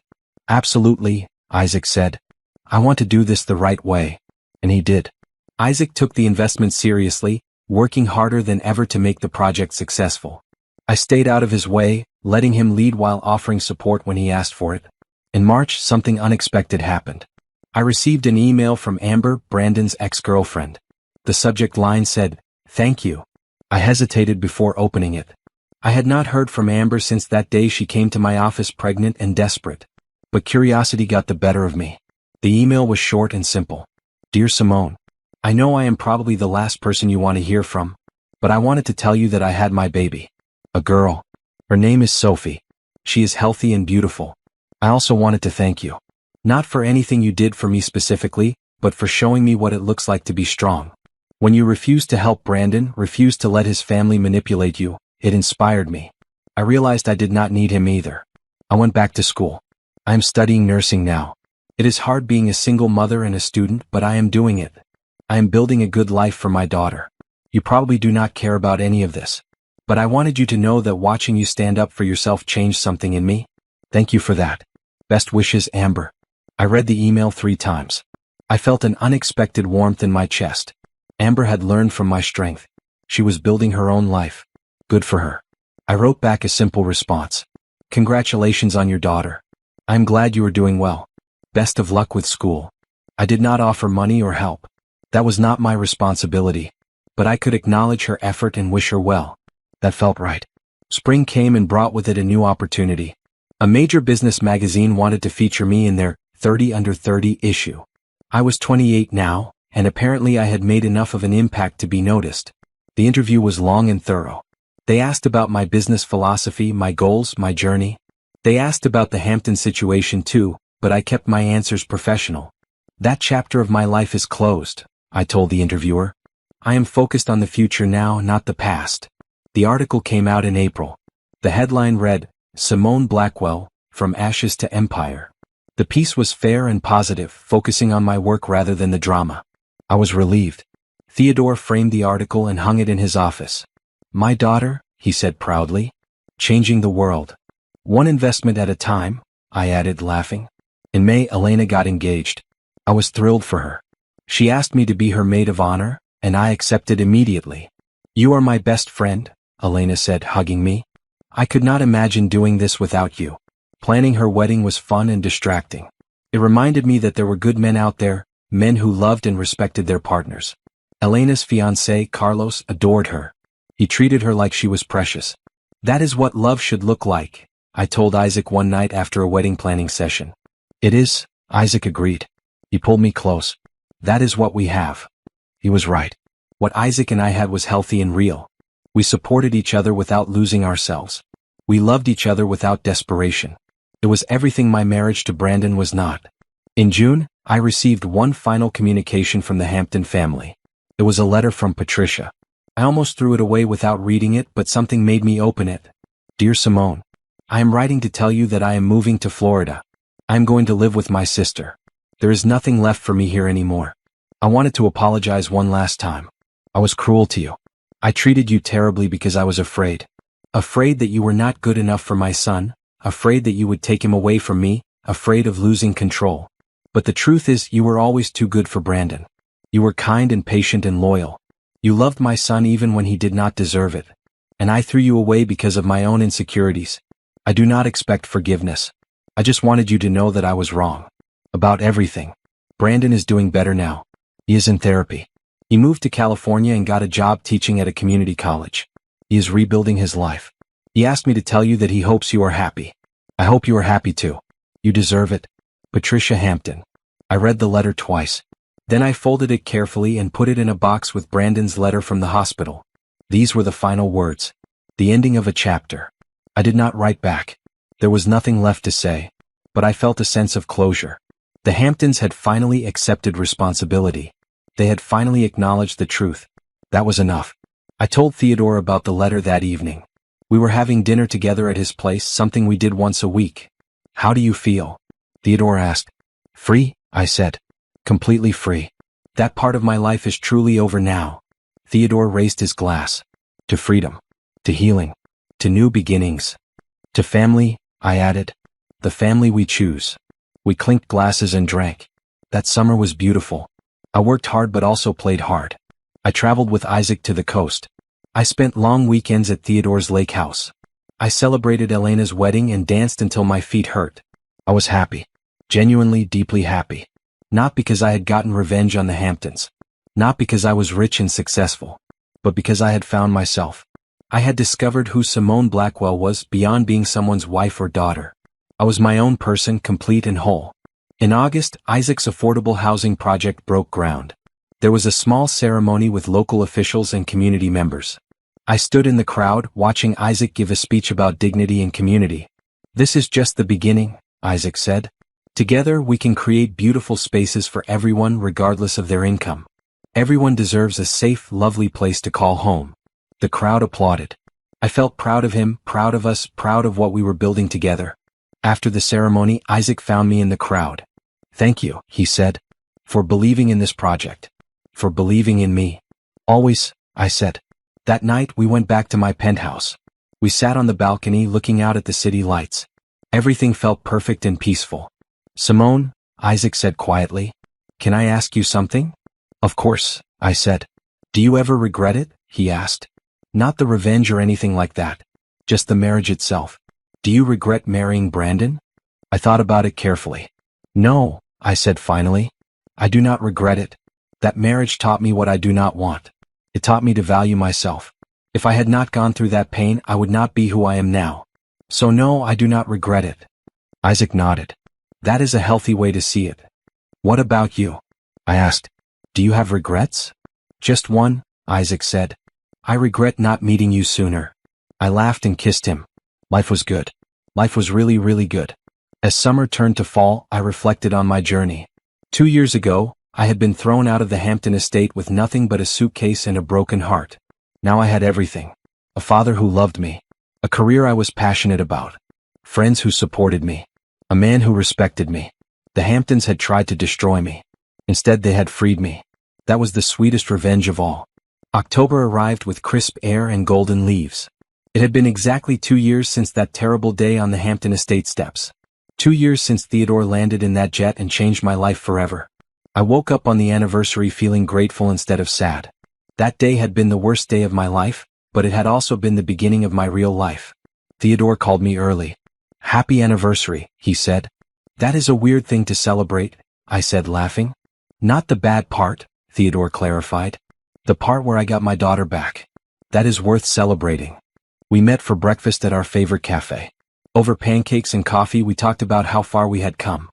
Absolutely, Isaac said. I want to do this the right way. And he did. Isaac took the investment seriously, working harder than ever to make the project successful. I stayed out of his way, letting him lead while offering support when he asked for it. In March, something unexpected happened. I received an email from Amber, Brandon's ex-girlfriend. The subject line said, "Thank you." I hesitated before opening it. I had not heard from Amber since that day she came to my office pregnant and desperate. But curiosity got the better of me. The email was short and simple. Dear Simone, I know I am probably the last person you want to hear from, but I wanted to tell you that I had my baby. A girl. Her name is Sophie. She is healthy and beautiful. I also wanted to thank you. Not for anything you did for me specifically, but for showing me what it looks like to be strong. When you refused to help Brandon, refused to let his family manipulate you, it inspired me. I realized I did not need him either. I went back to school. I am studying nursing now. It is hard being a single mother and a student, but I am doing it. I am building a good life for my daughter. You probably do not care about any of this. But I wanted you to know that watching you stand up for yourself changed something in me. Thank you for that. Best wishes, Amber. I read the email 3 times. I felt an unexpected warmth in my chest. Amber had learned from my strength. She was building her own life. Good for her. I wrote back a simple response. Congratulations on your daughter. I'm glad you are doing well. Best of luck with school. I did not offer money or help. That was not my responsibility. But I could acknowledge her effort and wish her well. That felt right. Spring came and brought with it a new opportunity. A major business magazine wanted to feature me in their 30 Under 30 issue. I was 28 now, and apparently I had made enough of an impact to be noticed. The interview was long and thorough. They asked about my business philosophy, my goals, my journey. They asked about the Hampton situation too, but I kept my answers professional. That chapter of my life is closed, I told the interviewer. I am focused on the future now, not the past. The article came out in April. The headline read, Simone Blackwell, From Ashes to Empire. The piece was fair and positive, focusing on my work rather than the drama. I was relieved. Theodore framed the article and hung it in his office. My daughter, he said proudly. Changing the world. One investment at a time, I added, laughing. In May, Elena got engaged. I was thrilled for her. She asked me to be her maid of honor, and I accepted immediately. You are my best friend, Elena said, hugging me. I could not imagine doing this without you. Planning her wedding was fun and distracting. It reminded me that there were good men out there, men who loved and respected their partners. Elena's fiancé, Carlos, adored her. He treated her like she was precious. That is what love should look like, I told Isaac one night after a wedding planning session. It is, Isaac agreed. He pulled me close. That is what we have. He was right. What Isaac and I had was healthy and real. We supported each other without losing ourselves. We loved each other without desperation. It was everything my marriage to Brandon was not. In June, I received one final communication from the Hampton family. It was a letter from Patricia. I almost threw it away without reading it, but something made me open it. Dear Simone, I am writing to tell you that I am moving to Florida. I am going to live with my sister. There is nothing left for me here anymore. I wanted to apologize one last time. I was cruel to you. I treated you terribly because I was afraid. Afraid that you were not good enough for my son, afraid that you would take him away from me, afraid of losing control. But the truth is, you were always too good for Brandon. You were kind and patient and loyal. You loved my son even when he did not deserve it. And I threw you away because of my own insecurities. I do not expect forgiveness. I just wanted you to know that I was wrong. About everything. Brandon is doing better now. He is in therapy. He moved to California and got a job teaching at a community college. He is rebuilding his life. He asked me to tell you that he hopes you are happy. I hope you are happy too. You deserve it. Patricia Hampton. I read the letter twice. Then I folded it carefully and put it in a box with Brandon's letter from the hospital. These were the final words. The ending of a chapter. I did not write back. There was nothing left to say. But I felt a sense of closure. The Hamptons had finally accepted responsibility. They had finally acknowledged the truth. That was enough. I told Theodore about the letter that evening. We were having dinner together at his place, something we did once a week. How do you feel? Theodore asked. Free, I said. Completely free. That part of my life is truly over now. Theodore raised his glass. To freedom. to healing, to new beginnings, to family, I added. The family we choose. We clinked glasses and drank. That summer was beautiful. I worked hard but also played hard. I traveled with Isaac to the coast. I spent long weekends at Theodore's lake house. I celebrated Elena's wedding and danced until my feet hurt. I was happy. Genuinely, deeply happy. Not because I had gotten revenge on the Hamptons. Not because I was rich and successful. But because I had found myself. I had discovered who Simone Blackwell was beyond being someone's wife or daughter. I was my own person, complete and whole. In August, Isaac's affordable housing project broke ground. There was a small ceremony with local officials and community members. I stood in the crowd, watching Isaac give a speech about dignity and community. This is just the beginning, Isaac said. Together we can create beautiful spaces for everyone regardless of their income. Everyone deserves a safe, lovely place to call home. The crowd applauded. I felt proud of him, proud of us, proud of what we were building together. After the ceremony, Isaac found me in the crowd. Thank you, he said, for believing in this project. For believing in me. Always, I said. That night we went back to my penthouse. We sat on the balcony looking out at the city lights. Everything felt perfect and peaceful. Simone, Isaac said quietly, can I ask you something? Of course, I said. Do you ever regret it? He asked. Not the revenge or anything like that. Just the marriage itself. Do you regret marrying Brandon? I thought about it carefully. No, I said finally. I do not regret it. That marriage taught me what I do not want. It taught me to value myself. If I had not gone through that pain, I would not be who I am now. So no, I do not regret it. Isaac nodded. That is a healthy way to see it. What about you? I asked. Do you have regrets? Just one, Isaac said. I regret not meeting you sooner. I laughed and kissed him. Life was good. Life was really, really good. As summer turned to fall, I reflected on my journey. 2 years ago, I had been thrown out of the Hampton estate with nothing but a suitcase and a broken heart. Now I had everything. A father who loved me. A career I was passionate about. Friends who supported me. A man who respected me. The Hamptons had tried to destroy me. Instead they had freed me. That was the sweetest revenge of all. October arrived with crisp air and golden leaves. It had been exactly 2 years since that terrible day on the Hampton estate steps. 2 years since Theodore landed in that jet and changed my life forever. I woke up on the anniversary feeling grateful instead of sad. That day had been the worst day of my life, but it had also been the beginning of my real life. Theodore called me early. Happy anniversary, he said. That is a weird thing to celebrate, I said laughing. Not the bad part, Theodore clarified. The part where I got my daughter back. That is worth celebrating. We met for breakfast at our favorite cafe. Over pancakes and coffee we talked about how far we had come.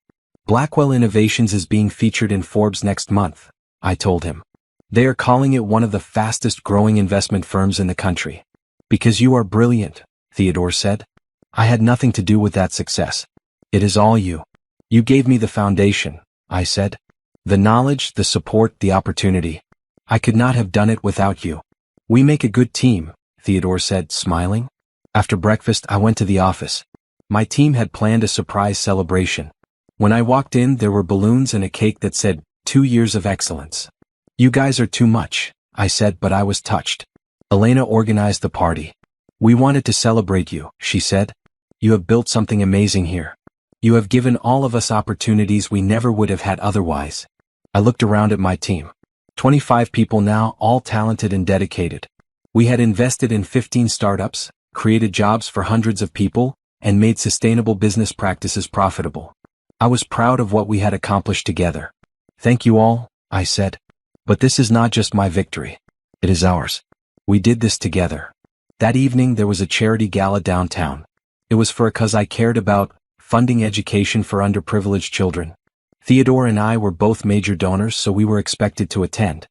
Blackwell Innovations is being featured in Forbes next month, I told him. They are calling it one of the fastest growing investment firms in the country. Because you are brilliant, Theodore said. I had nothing to do with that success. It is all you. You gave me the foundation, I said. The knowledge, the support, the opportunity. I could not have done it without you. We make a good team, Theodore said, smiling. After breakfast, I went to the office. My team had planned a surprise celebration. When I walked in, there were balloons and a cake that said, 2 years of excellence. You guys are too much, I said, but I was touched. Elena organized the party. We wanted to celebrate you, she said. You have built something amazing here. You have given all of us opportunities we never would have had otherwise. I looked around at my team. 25 people now, all talented and dedicated. We had invested in 15 startups, created jobs for hundreds of people, and made sustainable business practices profitable. I was proud of what we had accomplished together. Thank you all, I said. But this is not just my victory. It is ours. We did this together. That evening there was a charity gala downtown. It was for a cause I cared about, funding education for underprivileged children. Theodore and I were both major donors, so we were expected to attend.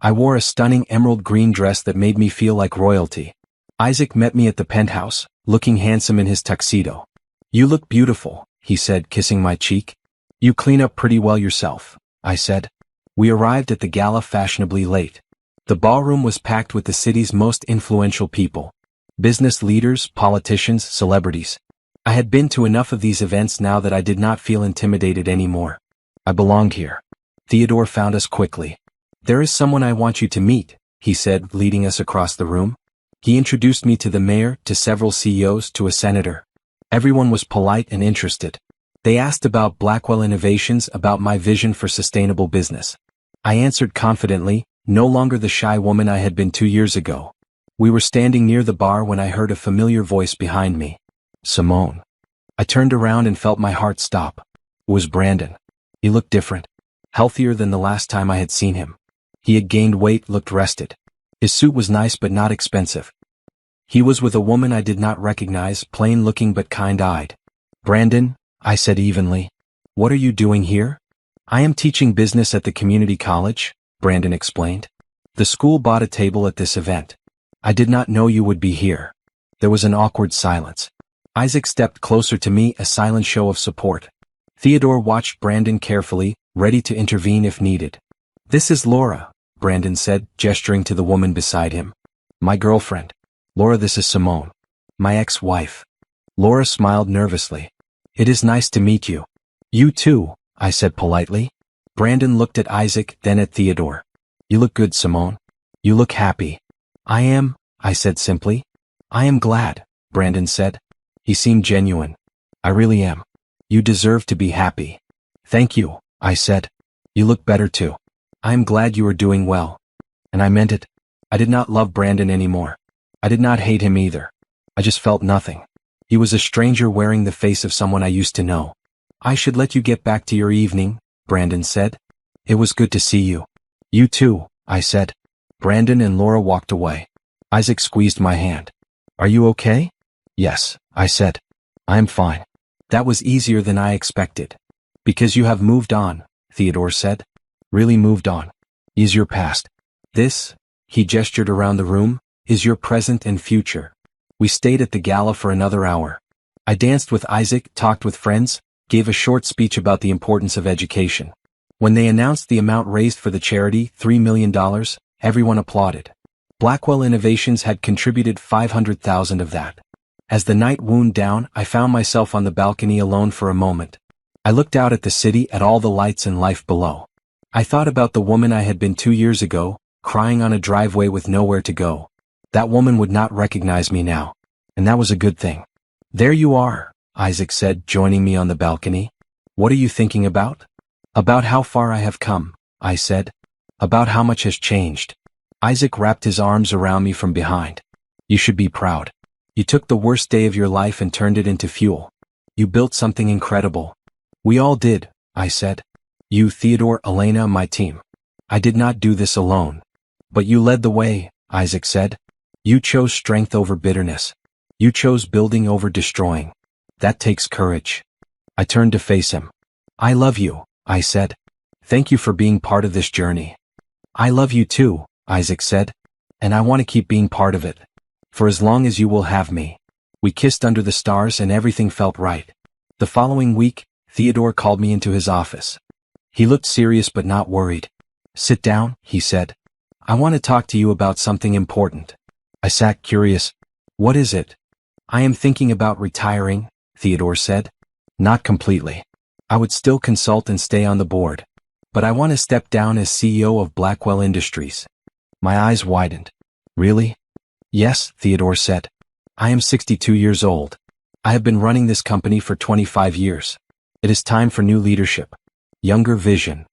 I wore a stunning emerald green dress that made me feel like royalty. Isaac met me at the penthouse, looking handsome in his tuxedo. You look beautiful, he said, kissing my cheek. You clean up pretty well yourself, I said. We arrived at the gala fashionably late. The ballroom was packed with the city's most influential people. Business leaders, politicians, celebrities. I had been to enough of these events now that I did not feel intimidated anymore. I belonged here. Theodore found us quickly. There is someone I want you to meet, he said, leading us across the room. He introduced me to the mayor, to several CEOs, to a senator. Everyone was polite and interested. They asked about Blackwell Innovations, about my vision for sustainable business. I answered confidently, no longer the shy woman I had been 2 years ago. We were standing near the bar when I heard a familiar voice behind me. Simone. I turned around and felt my heart stop. It was Brandon. He looked different. Healthier than the last time I had seen him. He had gained weight, looked rested. His suit was nice but not expensive. He was with a woman I did not recognize, plain-looking but kind-eyed. Brandon, I said evenly. What are you doing here? I am teaching business at the community college, Brandon explained. The school bought a table at this event. I did not know you would be here. There was an awkward silence. Isaac stepped closer to me, a silent show of support. Theodore watched Brandon carefully, ready to intervene if needed. This is Laura, Brandon said, gesturing to the woman beside him. My girlfriend. Laura, this is Simone. My ex-wife. Laura smiled nervously. It is nice to meet you. You too, I said politely. Brandon looked at Isaac, then at Theodore. You look good, Simone. You look happy. I am, I said simply. I am glad, Brandon said. He seemed genuine. I really am. You deserve to be happy. Thank you, I said. You look better too. I am glad you are doing well. And I meant it. I did not love Brandon anymore. I did not hate him either. I just felt nothing. He was a stranger wearing the face of someone I used to know. I should let you get back to your evening, Brandon said. It was good to see you. You too, I said. Brandon and Laura walked away. Isaac squeezed my hand. Are you okay? Yes, I said. I am fine. That was easier than I expected. Because you have moved on, Theodore said. Really moved on. Is your past. This, he gestured around the room, is your present and future. We stayed at the gala for another hour. I danced with Isaac, talked with friends, gave a short speech about the importance of education. When they announced the amount raised for the charity, $3 million, everyone applauded. Blackwell Innovations had contributed $500,000 of that. As the night wound down, I found myself on the balcony alone for a moment. I looked out at the city, at all the lights and life below. I thought about the woman I had been 2 years ago, crying on a driveway with nowhere to go. That woman would not recognize me now. And that was a good thing. There you are, Isaac said, joining me on the balcony. What are you thinking about? About how far I have come, I said. About how much has changed. Isaac wrapped his arms around me from behind. You should be proud. You took the worst day of your life and turned it into fuel. You built something incredible. We all did, I said. You, Theodore, Elena, my team. I did not do this alone. But you led the way, Isaac said. You chose strength over bitterness. You chose building over destroying. That takes courage. I turned to face him. I love you, I said. Thank you for being part of this journey. I love you too, Isaac said. And I want to keep being part of it. For as long as you will have me. We kissed under the stars and everything felt right. The following week, Theodore called me into his office. He looked serious but not worried. Sit down, he said. I want to talk to you about something important. I sat curious. What is it? I am thinking about retiring, Theodore said. Not completely. I would still consult and stay on the board. But I want to step down as CEO of Blackwell Industries. My eyes widened. Really? Yes, Theodore said. I am 62 years old. I have been running this company for 25 years. It is time for new leadership. Younger vision.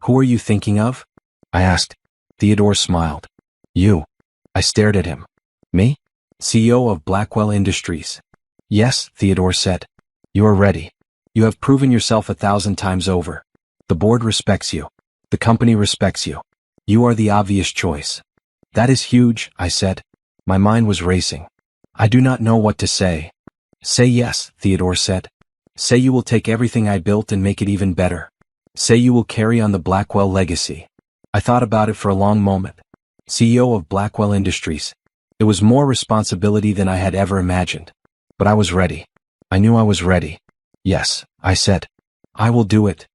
Who are you thinking of? I asked. Theodore smiled. You. I stared at him. Me? CEO of Blackwell Industries. Yes, Theodore said. You are ready. You have proven yourself 1,000 times over. The board respects you. The company respects you. You are the obvious choice. That is huge, I said. My mind was racing. I do not know what to say. Say yes, Theodore said. Say you will take everything I built and make it even better. Say you will carry on the Blackwell legacy. I thought about it for a long moment. CEO of Blackwell Industries. It was more responsibility than I had ever imagined. But I was ready. I knew I was ready. Yes, I said. I will do it.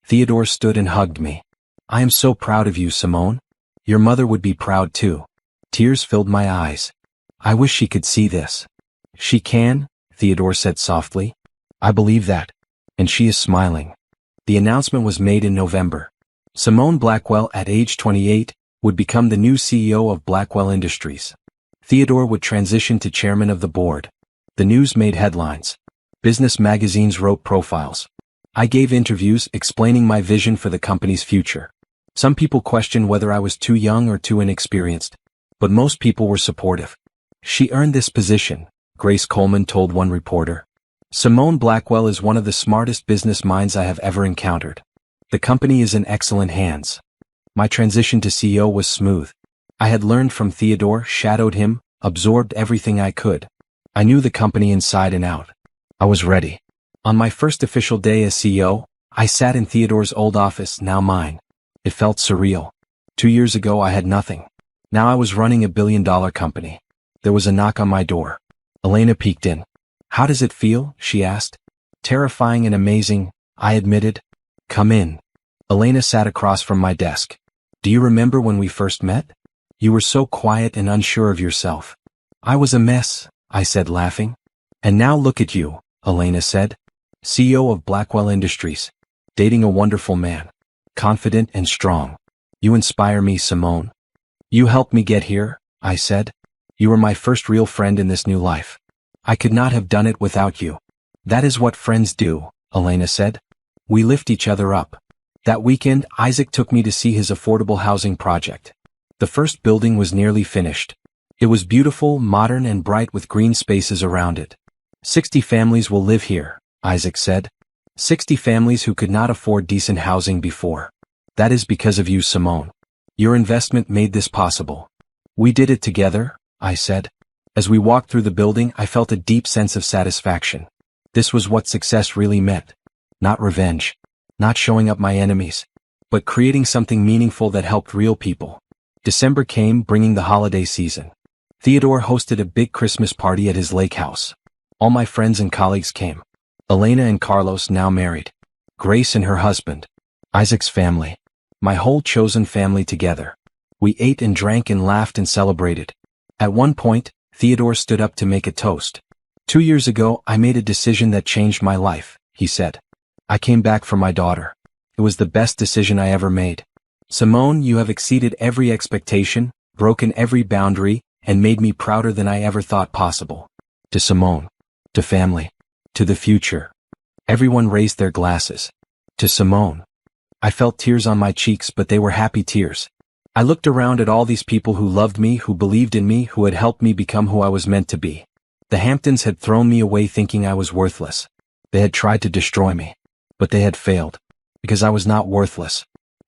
Theodore stood and hugged me. I am so proud of you, Simone. Your mother would be proud too. Tears filled my eyes. I wish she could see this. She can, Theodore said softly. I believe that. And she is smiling. The announcement was made in November. Simone Blackwell, at age 28, would become the new CEO of Blackwell Industries. Theodore would transition to chairman of the board. The news made headlines. Business magazines wrote profiles. I gave interviews explaining my vision for the company's future. Some people questioned whether I was too young or too inexperienced, but most people were supportive. She earned this position, Grace Coleman told one reporter. Simone Blackwell is one of the smartest business minds I have ever encountered. The company is in excellent hands. My transition to CEO was smooth. I had learned from Theodore, shadowed him, absorbed everything I could. I knew the company inside and out. I was ready. On my first official day as CEO, I sat in Theodore's old office, now mine. It felt surreal. 2 years ago I had nothing. Now I was running a billion-dollar company. There was a knock on my door. Elena peeked in. "How does it feel?" she asked. "Terrifying and amazing," I admitted. "Come in." Elena sat across from my desk. "Do you remember when we first met? You were so quiet and unsure of yourself." "I was a mess," I said, laughing. "And now look at you," Elena said. "CEO of Blackwell Industries. Dating a wonderful man. Confident and strong. You inspire me, Simone." "You helped me get here," I said. "You were my first real friend in this new life. I could not have done it without you." "That is what friends do," Elena said. "We lift each other up." That weekend, Isaac took me to see his affordable housing project. The first building was nearly finished. It was beautiful, modern, and bright with green spaces around it. 60 families will live here, Isaac said. 60 families who could not afford decent housing before. That is because of you, Simone. Your investment made this possible. We did it together, I said. As we walked through the building, I felt a deep sense of satisfaction. This was what success really meant. Not revenge. Not showing up my enemies. But creating something meaningful that helped real people. December came, bringing the holiday season. Theodore hosted a big Christmas party at his lake house. All my friends and colleagues came. Elena and Carlos, now married. Grace and her husband. Isaac's family. My whole chosen family together. We ate and drank and laughed and celebrated. At one point, Theodore stood up to make a toast. 2 years ago, I made a decision that changed my life, he said. I came back for my daughter. It was the best decision I ever made. Simone, you have exceeded every expectation, broken every boundary, and made me prouder than I ever thought possible. To Simone. To family. To the future. Everyone raised their glasses. To Simone. I felt tears on my cheeks, but they were happy tears. I looked around at all these people who loved me, who believed in me, who had helped me become who I was meant to be. The Hamptons had thrown me away thinking I was worthless. They had tried to destroy me. But they had failed. Because I was not worthless.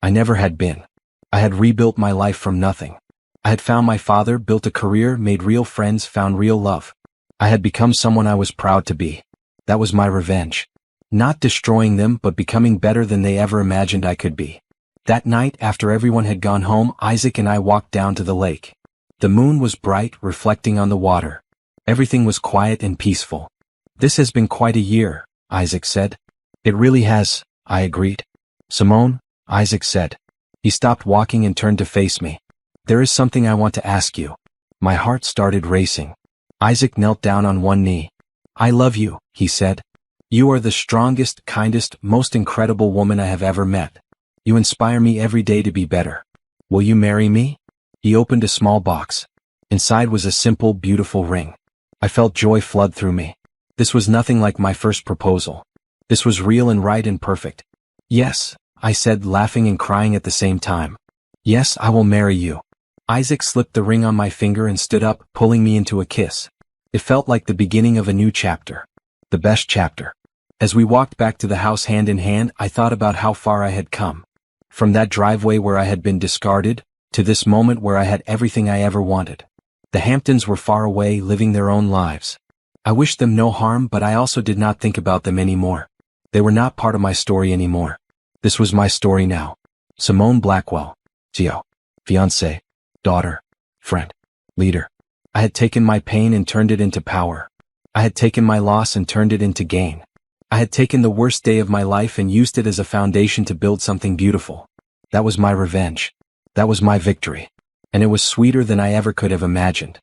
I never had been. I had rebuilt my life from nothing. I had found my father, built a career, made real friends, found real love. I had become someone I was proud to be. That was my revenge. Not destroying them, but becoming better than they ever imagined I could be. That night, after everyone had gone home, Isaac and I walked down to the lake. The moon was bright, reflecting on the water. Everything was quiet and peaceful. This has been quite a year, Isaac said. It really has, I agreed. Simone, Isaac said. He stopped walking and turned to face me. There is something I want to ask you. My heart started racing. Isaac knelt down on one knee. I love you, he said. You are the strongest, kindest, most incredible woman I have ever met. You inspire me every day to be better. Will you marry me? He opened a small box. Inside was a simple, beautiful ring. I felt joy flood through me. This was nothing like my first proposal. This was real and right and perfect. Yes, I said, laughing and crying at the same time. Yes, I will marry you. Isaac slipped the ring on my finger and stood up, pulling me into a kiss. It felt like the beginning of a new chapter. The best chapter. As we walked back to the house hand in hand, I thought about how far I had come. From that driveway where I had been discarded, to this moment where I had everything I ever wanted. The Hamptons were far away, living their own lives. I wished them no harm, but I also did not think about them anymore. They were not part of my story anymore. This was my story now. Simone Blackwell. CEO. Fiancé. Daughter. Friend. Leader. I had taken my pain and turned it into power. I had taken my loss and turned it into gain. I had taken the worst day of my life and used it as a foundation to build something beautiful. That was my revenge. That was my victory. And it was sweeter than I ever could have imagined.